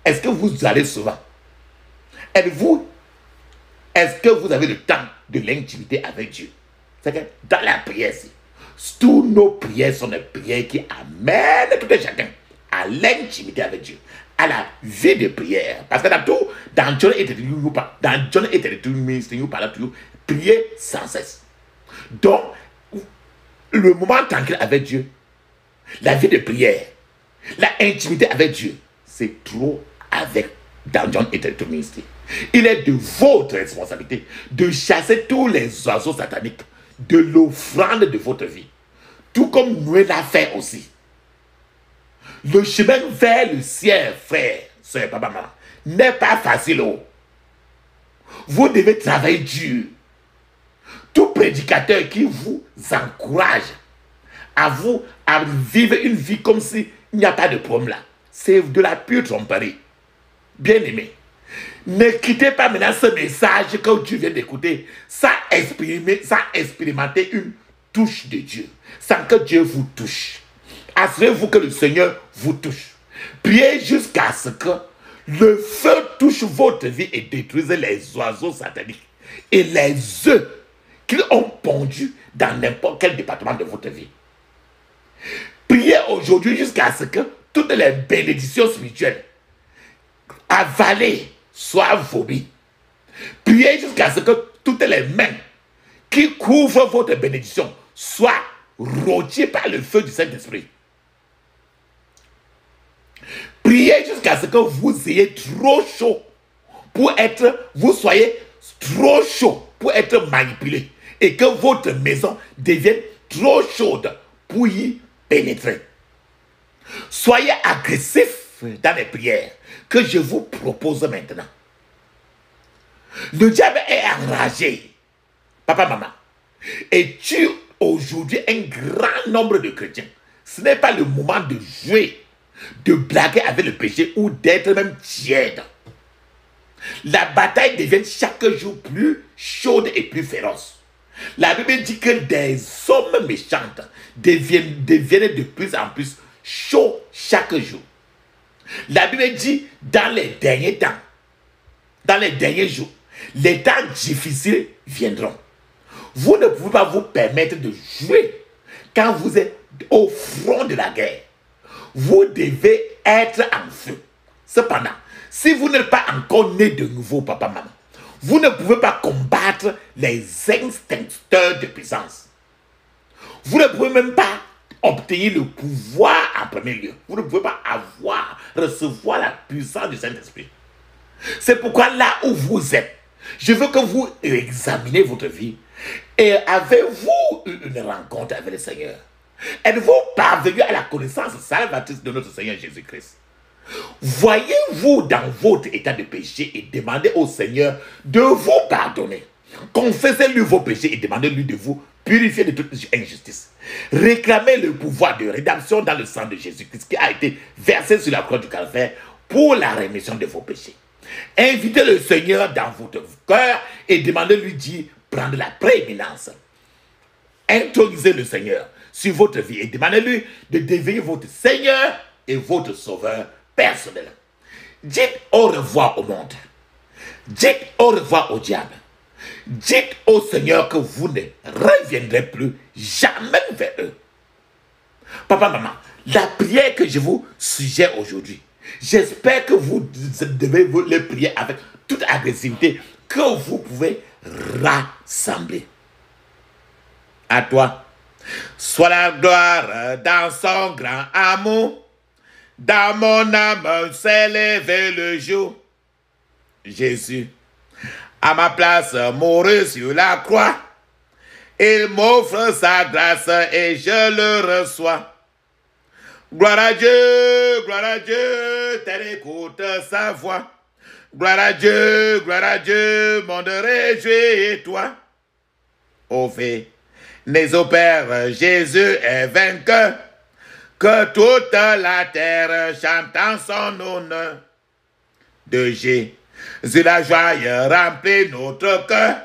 Est-ce que vous allez souvent? Est-ce que vous avez le temps de l'intimité avec Dieu? C'est que dans la prière, toutes nos prières sont des prières qui amènent tout un chacun à l'intimité avec Dieu, à la vie de prière. Parce que dans John 8, nous parlons toujours prier sans cesse. Donc, le moment tranquille avec Dieu, la vie de prière, la intimité avec Dieu, c'est trop avec dans John 8 ministry. Il est de votre responsabilité de chasser tous les oiseaux sataniques de l'offrande de votre vie. Tout comme Noé l'a fait aussi. Le chemin vers le ciel, frère, soeur, papa, maman, n'est pas facile. Oh. Vous devez travailler dur. Tout prédicateur qui vous encourage à vivre une vie comme s'il n'y a pas de problème là, c'est de la pure tromperie. Bien aimé, ne quittez pas maintenant ce message que tu viens d'écouter sans expérimenter une touche de Dieu, sans que Dieu vous touche. Assurez-vous que le Seigneur vous touche. Priez jusqu'à ce que le feu touche votre vie et détruise les oiseaux sataniques et les œufs qu'ils ont pondus dans n'importe quel département de votre vie. Priez aujourd'hui jusqu'à ce que toutes les bénédictions spirituelles avalées soient vomies. Priez jusqu'à ce que toutes les mains qui couvrent votre bénédiction soient rôties par le feu du Saint-Esprit. Priez jusqu'à ce que vous ayez trop chaud vous soyez trop chaud pour être manipulé et que votre maison devienne trop chaude pour y pénétrer. Soyez agressifs dans les prières que je vous propose maintenant. Le diable est enragé, papa, maman, et tue aujourd'hui un grand nombre de chrétiens. Ce n'est pas le moment de jouer, de blaguer avec le péché ou d'être même tiède. La bataille devient chaque jour plus chaude et plus féroce. La Bible dit que des hommes méchantes deviennent de plus en plus chauds chaque jour. La Bible dit dans les derniers temps, dans les derniers jours, les temps difficiles viendront. Vous ne pouvez pas vous permettre de jouer quand vous êtes au front de la guerre. Vous devez être en feu. Cependant, si vous n'êtes pas encore né de nouveau, papa, maman, vous ne pouvez pas combattre les instincteurs de puissance. Vous ne pouvez même pas obtenir le pouvoir en premier lieu. Vous ne pouvez pas recevoir la puissance du Saint-Esprit. C'est pourquoi là où vous êtes, je veux que vous examinez votre vie. Et avez-vous eu une rencontre avec le Seigneur? Êtes-vous parvenu à la connaissance salvatrice de notre Seigneur Jésus-Christ? Voyez-vous dans votre état de péché et demandez au Seigneur de vous pardonner. Confessez-lui vos péchés et demandez-lui de vous purifier de toute injustice. Réclamez le pouvoir de rédemption dans le sang de Jésus-Christ qui a été versé sur la croix du Calvaire pour la rémission de vos péchés. Invitez le Seigneur dans votre cœur et demandez-lui d'y prendre la prééminence. Intronisez le Seigneur sur votre vie et demandez-lui de devenir votre Seigneur et votre Sauveur personnel. Dites au revoir au monde. Dites au revoir au diable. Dites au Seigneur que vous ne reviendrez plus jamais vers eux. Papa, maman, la prière que je vous suggère aujourd'hui, j'espère que vous devez le prier avec toute agressivité que vous pouvez rassembler. À toi, soit la gloire dans son grand amour. Dans mon âme s'est levé le jour. Jésus, à ma place, mourut sur la croix. Il m'offre sa grâce et je le reçois. Gloire à Dieu, telle écoute sa voix. Gloire à Dieu, monde réjouis-toi. Au fait, les opères, Jésus est vainqueur. Que toute la terre chante en son honneur. De Jésus, la joie remplit notre cœur.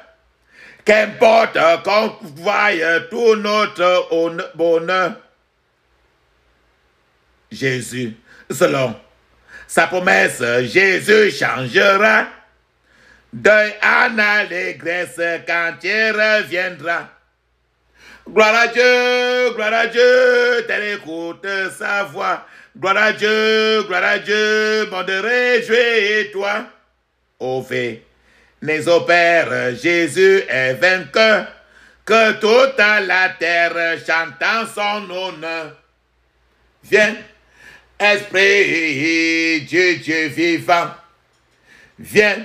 Qu'importe qu'on voie tout notre bonheur. Jésus, selon sa promesse, Jésus changera. Deuil en allégresse quand il reviendra. Gloire à Dieu, telle écoute sa voix. Gloire à Dieu, monde réjouis-toi. Au fait, les opères, Jésus est vainqueur. Que toute la terre chante en son honneur. Viens, Esprit Dieu vivant. Viens,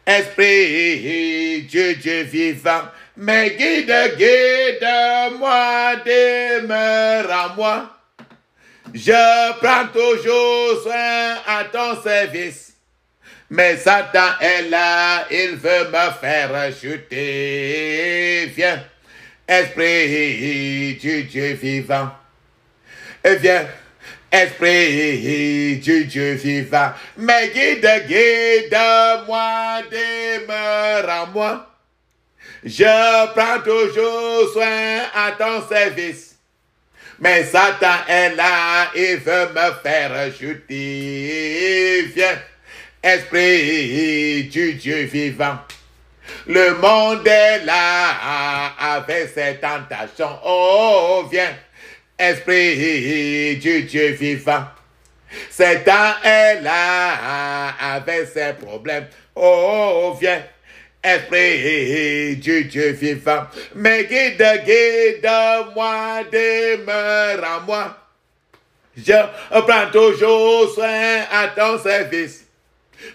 Esprit Dieu vivant. Mais guide-moi, demeure en moi. Je prends toujours soin à ton service. Mais Satan est là, il veut me faire chuter. Viens, Esprit Dieu vivant. Et viens, Esprit Dieu vivant. Mais guide-moi, demeure en moi. Je prends toujours soin à ton service. Mais Satan est là, il veut me faire chuter. Viens, Esprit Dieu vivant. Le monde est là avec ses tentations. Oh, viens, Esprit Dieu vivant. Satan est là avec ses problèmes. Oh, viens, Esprit Dieu vivant. Mais guide-moi, demeure en moi. Je prends toujours soin à ton service.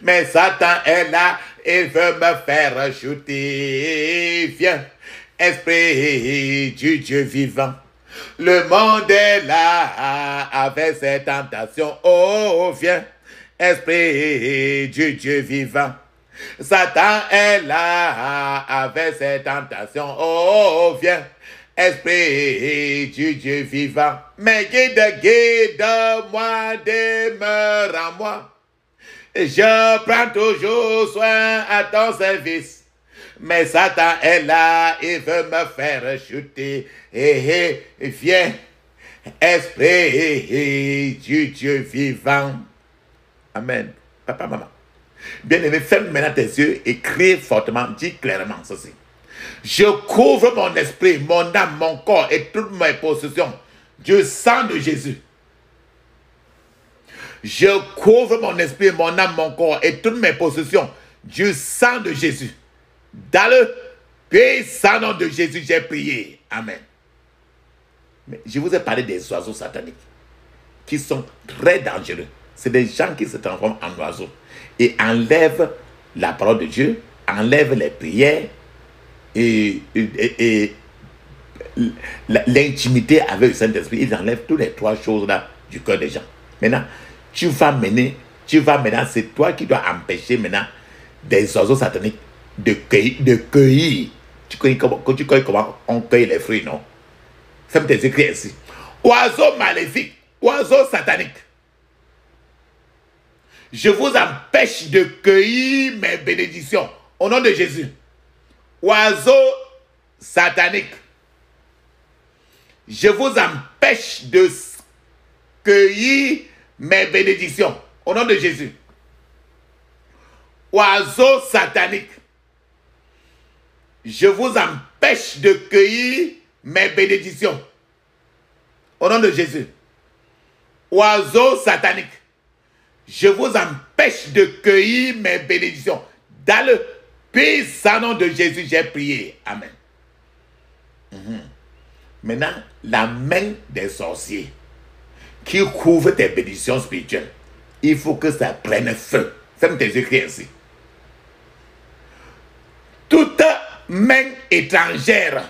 Mais Satan est là et veut me faire chuter. Viens, esprit du Dieu vivant. Le monde est là avec ses tentations. Oh, viens, esprit du Dieu vivant. Satan est là avec ses tentations. Oh, viens, esprit du Dieu vivant. Mais guide-moi, demeure en moi. Je prends toujours soin à ton service. Mais Satan est là, il veut me faire chuter. Viens, esprit du Dieu vivant. Amen. Papa, maman. Bien-aimé, ferme maintenant tes yeux et crie fortement, dis clairement ceci. Je couvre mon esprit, mon âme, mon corps et toutes mes possessions du sang de Jésus. Je couvre mon esprit, mon âme, mon corps et toutes mes possessions du sang de Jésus. Dans le puissant nom de Jésus, j'ai prié. Amen. Mais je vous ai parlé des oiseaux sataniques qui sont très dangereux. C'est des gens qui se transforment en oiseaux et enlèvent la parole de Dieu, enlèvent les prières et l'intimité avec le Saint-Esprit. Ils enlèvent toutes les trois choses-là du cœur des gens. Maintenant, tu vas maintenant, c'est toi qui dois empêcher maintenant des oiseaux sataniques de cueillir. Tu connais comment on cueille les fruits, non? Fais-moi tes écrits ici. Oiseaux maléfiques, oiseaux sataniques. Je vous empêche de cueillir mes bénédictions au nom de Jésus. Oiseaux sataniques. Je vous empêche de cueillir mes bénédictions au nom de Jésus. Oiseaux sataniques. Je vous empêche de cueillir mes bénédictions au nom de Jésus. Oiseaux sataniques. Je vous empêche de cueillir mes bénédictions. Dans le puissant nom de Jésus, j'ai prié. Amen. Maintenant, la main des sorciers qui couvre tes bénédictions spirituelles, il faut que ça prenne feu. Fais-moi tes écrits ainsi. Toute main étrangère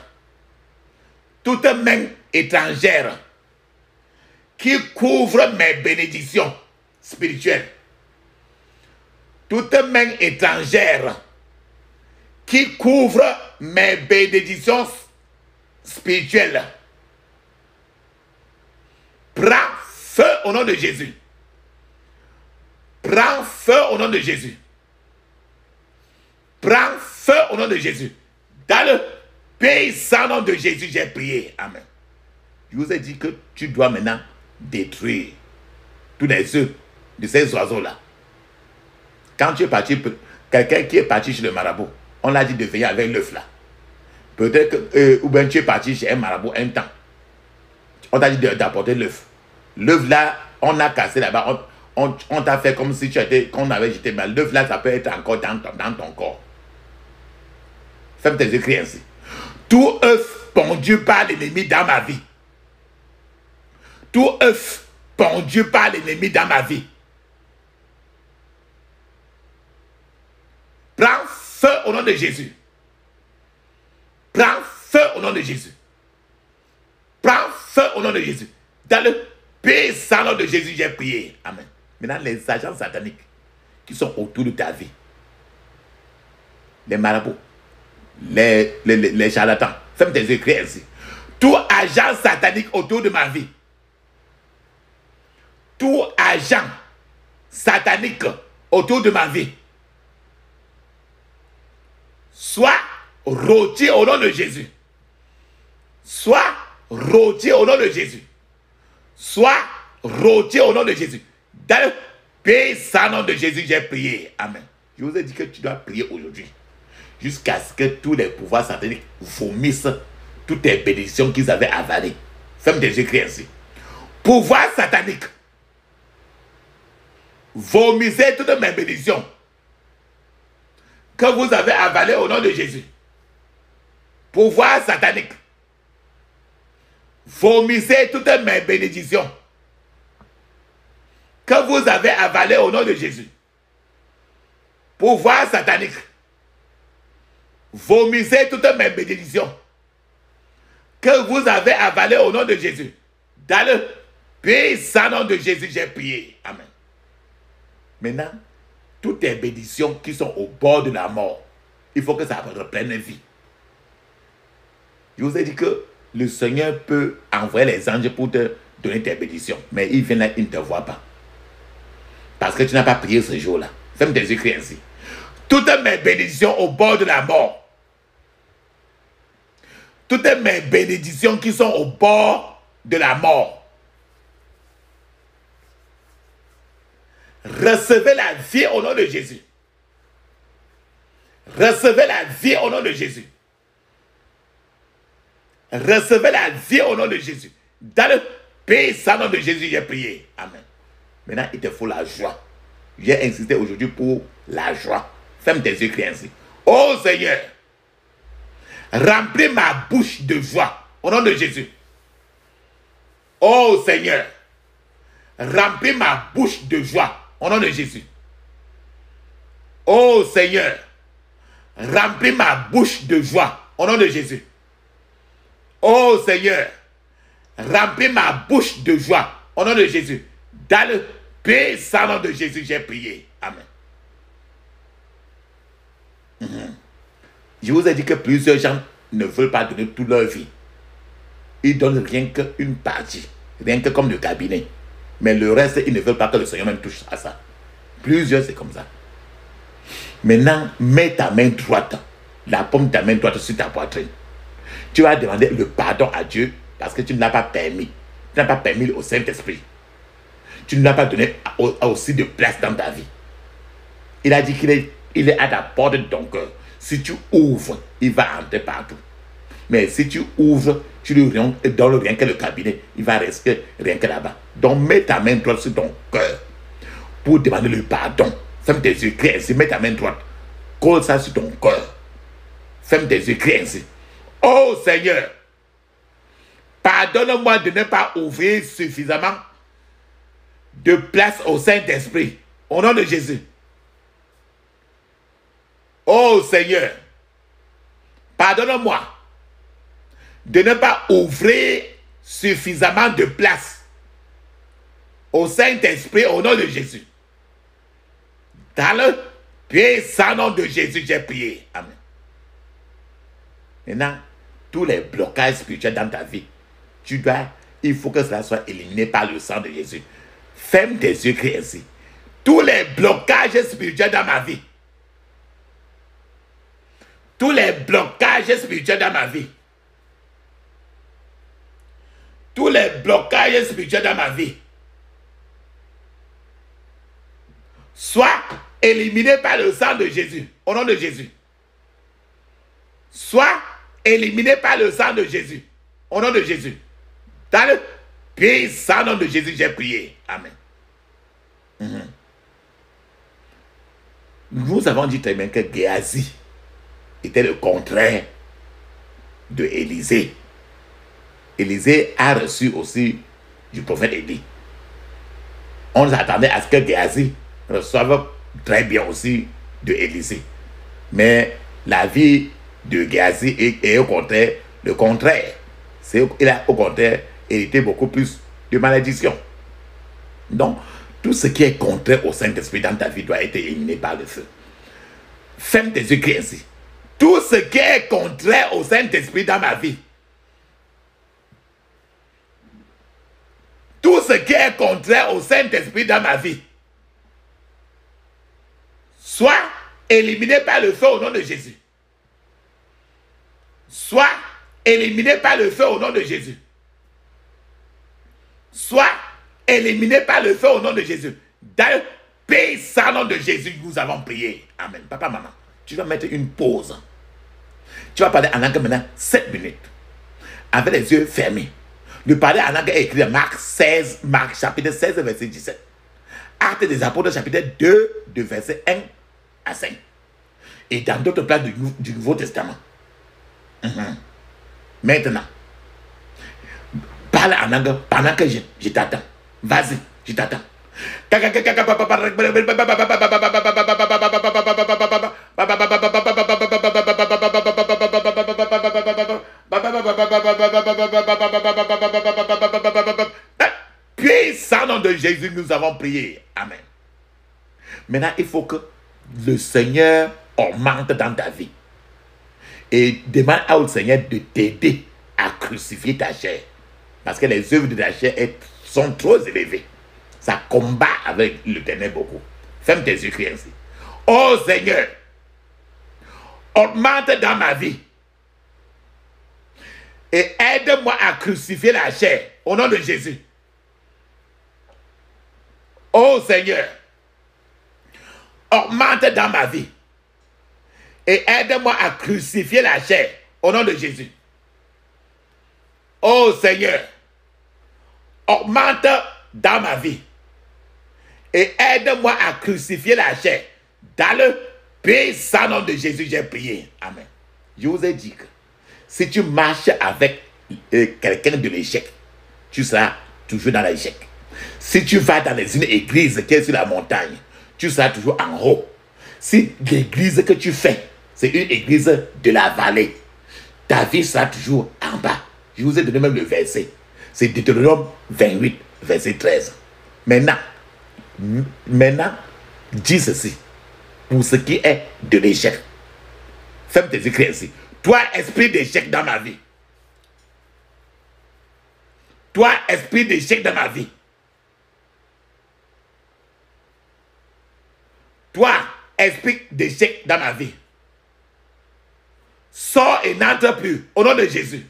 qui couvre mes bénédictions spirituelles, toute main étrangère qui couvre mes bénédictions spirituelles, prends feu au nom de Jésus. Prends feu au nom de Jésus. Prends feu au nom de Jésus. Dans le puissant nom de Jésus, j'ai prié. Amen. Je vous ai dit que tu dois maintenant détruire tous les œufs de ces oiseaux-là. Quand tu es parti, quelqu'un qui est parti chez le marabout, on l'a dit de veiller avec l'œuf là. Peut-être que, ou bien tu es parti chez un marabout un temps. On t'a dit d'apporter l'œuf. L'œuf là, on a cassé là-bas. On t'a fait comme si tu étais, qu'on avait jeté mal. L'œuf là, ça peut être encore dans ton corps. Fais tes écrits ainsi. Tout œuf pondu par l'ennemi dans ma vie. Tout œuf pondu par l'ennemi dans ma vie. Prends feu au nom de Jésus. Prends feu au nom de Jésus. Prends feu au nom de Jésus. Dans le puissant nom de Jésus, j'ai prié. Amen. Maintenant, les agents sataniques qui sont autour de ta vie, les marabouts, les charlatans, fais tes écrits ainsi. Tout agent satanique autour de ma vie, tout agent satanique autour de ma vie, soit rôti au nom de Jésus. Soit rôti au nom de Jésus. Soit rôti au nom de Jésus. Dans le puissant nom de Jésus, j'ai prié. Amen. Je vous ai dit que tu dois prier aujourd'hui. Jusqu'à ce que tous les pouvoirs sataniques vomissent toutes les bénédictions qu'ils avaient avalées. Fais-moi des écrits ainsi. Pouvoir satanique, vomissez toutes mes bénédictions que vous avez avalées au nom de Jésus. Pouvoir satanique, vomissez toutes mes bénédictions que vous avez avalées au nom de Jésus. pouvoir satanique, vomissez toutes mes bénédictions que vous avez avalées au nom de Jésus. Dans le puissant nom de Jésus, j'ai prié. Amen. Maintenant, toutes les bénédictions qui sont au bord de la mort, il faut que ça reprenne vie. Je vous ai dit que le Seigneur peut envoyer les anges pour te donner tes bénédictions, mais ils viennent là, ils ne te voient pas. Parce que tu n'as pas prié ce jour-là. Ferme tes yeux, crie ainsi. Toutes mes bénédictions au bord de la mort, toutes mes bénédictions qui sont au bord de la mort, recevez la vie au nom de Jésus. Recevez la vie au nom de Jésus. Recevez la vie au nom de Jésus. Dans le puissant nom de Jésus, j'ai prié. Amen. Maintenant, il te faut la joie. J'ai insisté aujourd'hui pour la joie. Ferme tes yeux, crie ainsi. Oh Seigneur, remplis ma bouche de joie au nom de Jésus. Oh Seigneur, remplis ma bouche de joie au nom de Jésus. Oh Seigneur, remplis ma bouche de joie au nom de Jésus. Oh Seigneur, remplis ma bouche de joie au nom de Jésus. Dans le puissant nom de Jésus, j'ai prié. Amen. Je vous ai dit que plusieurs gens ne veulent pas donner toute leur vie. Ils donnent rien qu'une partie, rien que comme le cabinet. Mais le reste, ils ne veulent pas que le Seigneur même touche à ça. Plusieurs, c'est comme ça. Maintenant, mets ta main droite, la paume de ta main droite sur ta poitrine. Tu vas demander le pardon à Dieu parce que tu ne l'as pas permis. Tu n'as pas permis au Saint-Esprit. Tu ne l'as pas donné aussi de place dans ta vie. Il a dit qu'il est à ta porte de ton cœur. Si tu ouvres, il va entrer partout. Mais si tu ouvres, tu lui donnes rien que le cabinet, il va rester rien que là-bas. Donc mets ta main droite sur ton cœur pour demander le pardon. Ferme tes yeux, crie ainsi, mets ta main droite. Colle ça sur ton cœur. Ferme tes yeux, crie ainsi. Oh Seigneur, pardonne-moi de ne pas ouvrir suffisamment de place au Saint-Esprit. Au nom de Jésus. Oh Seigneur, pardonne-moi de ne pas ouvrir suffisamment de place au Saint-Esprit au nom de Jésus. Dans le puissant nom de Jésus, j'ai prié. Amen. Maintenant, tous les blocages spirituels dans ta vie, il faut que cela soit éliminé par le sang de Jésus. Ferme tes yeux, crie ainsi. Tous les blocages spirituels dans ma vie, tous les blocages spirituels dans ma vie, tous les blocages spirituels dans ma vie, soient éliminés par le sang de Jésus, au nom de Jésus. Soient éliminés par le sang de Jésus, au nom de Jésus. Dans le puissant nom de Jésus, j'ai prié. Amen. Nous avons dit très bien que Géasi était le contraire de Élisée. Élisée a reçu aussi du prophète Élie. On s'attendait à ce que Géasi reçoive très bien aussi de Élisée. Mais la vie de Géasi est au contraire le contraire. Il a au contraire hérité beaucoup plus de malédiction. Donc, tout ce qui est contraire au Saint-Esprit dans ta vie doit être éliminé par le feu. Ferme tes yeux, crie ainsi. Tout ce qui est contraire au Saint-Esprit dans ma vie, tout ce qui est contraire au Saint-Esprit dans ma vie, soit éliminé par le feu au nom de Jésus. Soit éliminé par le feu au nom de Jésus. Soit éliminé par le feu au nom de Jésus. Dans le puissant nom de Jésus, nous avons prié. Amen. Papa, maman, tu vas mettre une pause. Tu vas parler en langue maintenant 7 minutes. Avec les yeux fermés. Le parler en langue est écrit dans Marc chapitre 16, verset 17. Actes des apôtres, chapitre 2, de verset 1 à 5. Et dans d'autres places du Nouveau Testament. Maintenant, parle en langue pendant que je t'attends. Vas-y, je t'attends. Puissant nom de Jésus, nous avons prié. Amen. Maintenant, il faut que le Seigneur augmente dans ta vie. Et demande au Seigneur de t'aider à crucifier ta chair. Parce que les œuvres de ta chair sont trop élevées. Ça combat avec le ténèbre beaucoup. Ferme tes yeux, crie ainsi. Oh Seigneur, augmente dans ma vie. Et aide-moi à crucifier la chair. Au nom de Jésus. Oh Seigneur, augmente dans ma vie. Et aide-moi à crucifier la chair. Au nom de Jésus. Oh Seigneur, augmente dans ma vie. Et aide-moi à crucifier la chair. Dans le puissant nom de Jésus, j'ai prié. Amen. Je vous ai dit que si tu marches avec quelqu'un de l'échec, tu seras toujours dans l'échec. Si tu vas dans une église qui est sur la montagne, tu seras toujours en haut. Si l'église que tu fais, c'est une église de la vallée, ta vie sera toujours en bas. Je vous ai donné même le verset. C'est Deutéronome 28, verset 13. Maintenant, dis ceci. Pour ce qui est de l'échec. Ferme tes écrits ainsi. Toi, esprit d'échec dans ma vie. Toi, esprit d'échec dans ma vie. Toi, esprit d'échec dans ma vie. Sors et n'entre plus au nom de Jésus.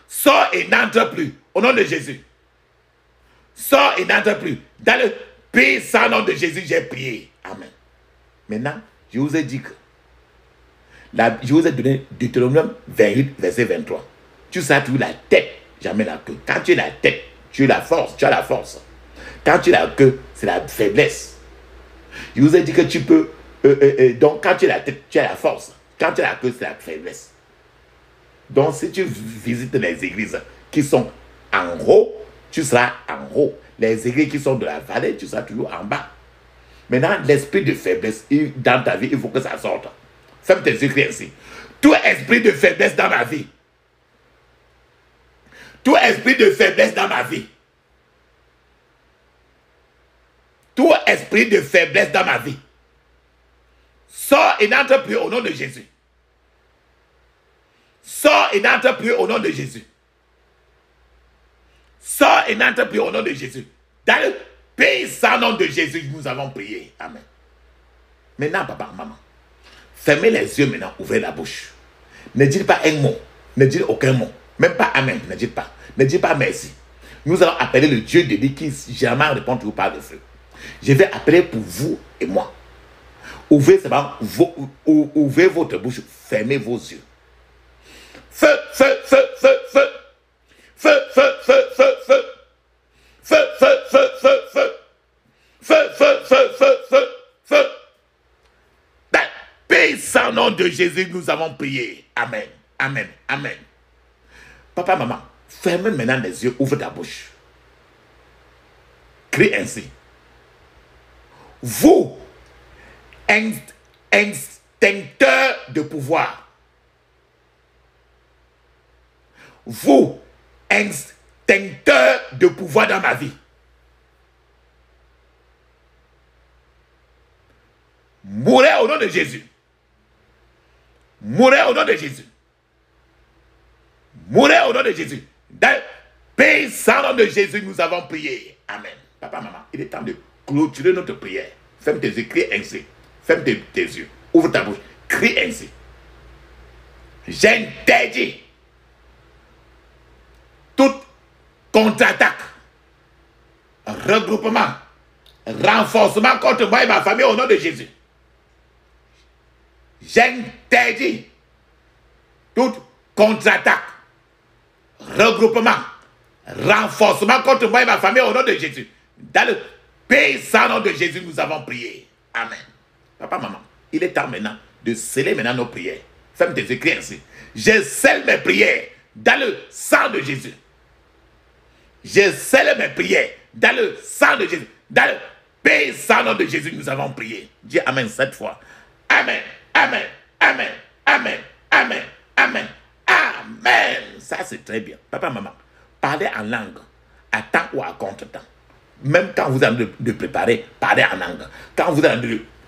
Sors et n'entre plus au nom de Jésus. Sors et n'entre plus. Dans le puissant nom de Jésus, j'ai prié. Amen. Maintenant, je vous ai dit que je vous ai donné Deutéronome 28, verset 23. Tu seras toujours la tête, jamais la queue. Quand tu es la tête, tu es la force, tu as la force. Quand tu es la queue, c'est la faiblesse. Je vous ai dit que tu peux... donc, quand tu es la tête, tu as la force. Quand tu es la queue, c'est la faiblesse. Donc, si tu visites les églises qui sont en haut, tu seras en haut. Les églises qui sont de la vallée, tu seras toujours en bas. Maintenant, l'esprit de faiblesse dans ta vie, il faut que ça sorte. Ferme tes yeux, crie ainsi. Tout esprit de faiblesse dans ma vie. Tout esprit de faiblesse dans ma vie. Tout esprit de faiblesse dans ma vie. Sors et n'entre plus au nom de Jésus. Sors et n'entre plus au nom de Jésus. Sors et n'entre plus au nom de Jésus. Dans le puissant nom de Jésus, nous avons prié. Amen. Maintenant, papa, maman, fermez les yeux maintenant, ouvrez la bouche. Ne dites pas un mot. Ne dites aucun mot. Même pas amen. Ne dites pas. Ne dites pas merci. Nous allons appeler le Dieu de l'Église qui jamais répond toujours par le feu. Je vais appeler pour vous et moi. Ouvrez votre bouche. Fermez vos yeux. Feu, feu, feu, feu, feu. Feu, feu, feu, feu, feu. Feu, feu, feu, feu, feu. Feu, feu, feu, feu, feu, feu. Dans le puissant nom de Jésus, nous avons prié. Amen. Amen. Amen. Papa, maman, ferme maintenant les yeux, ouvre ta bouche. Crie ainsi. Vous, instincteur de pouvoir. Vous, instincteur de pouvoir dans ma vie. Mourez au nom de Jésus. Mourez au nom de Jésus. Mourez au nom de Jésus. Dans le puissant nom de Jésus, nous avons prié. Amen. Papa, maman, il est temps de clôturer notre prière. Ferme tes yeux, crie ainsi. Ferme tes yeux. Ouvre ta bouche. Crie ainsi. J'interdis toute contre-attaque, regroupement, renforcement contre moi et ma famille au nom de Jésus. J'interdis toute contre-attaque, regroupement, renforcement contre moi et ma famille au nom de Jésus. Dans le puissant nom de Jésus, nous avons prié. Amen. Papa, maman, il est temps maintenant de sceller maintenant nos prières. Ferme tes yeux, crie ainsi. Je scelle mes prières dans le sang de Jésus. Je scelle mes prières Dans le sang de Jésus. Dans le puissant nom de Jésus, nous avons prié. Dis Amen 7 fois. Amen. Amen. Amen. Amen. Amen. Amen. Amen. Ça, c'est très bien. Papa, maman, parlez en langue à temps ou à contre-temps. Même quand vous êtes de préparer, parlez en langue. Quand vous êtes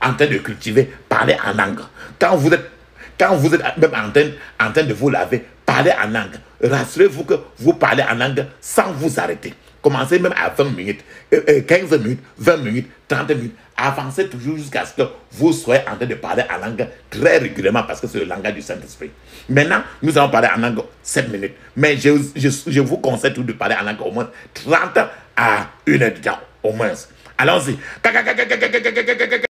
en train de cultiver, parlez en langue. Quand vous êtes même en train de vous laver, parlez en langue. Rassurez-vous que vous parlez en langue sans vous arrêter. Commencez même à 20 minutes, 15 minutes, 20 minutes, 30 minutes. Avancez toujours jusqu'à ce que vous soyez en train de parler en langue très régulièrement parce que c'est le langage du Saint-Esprit. Maintenant, nous allons parler en langue 7 minutes. Mais je vous conseille tout de parler en langue au moins 30 à 1 heure de temps, au moins. Allons-y.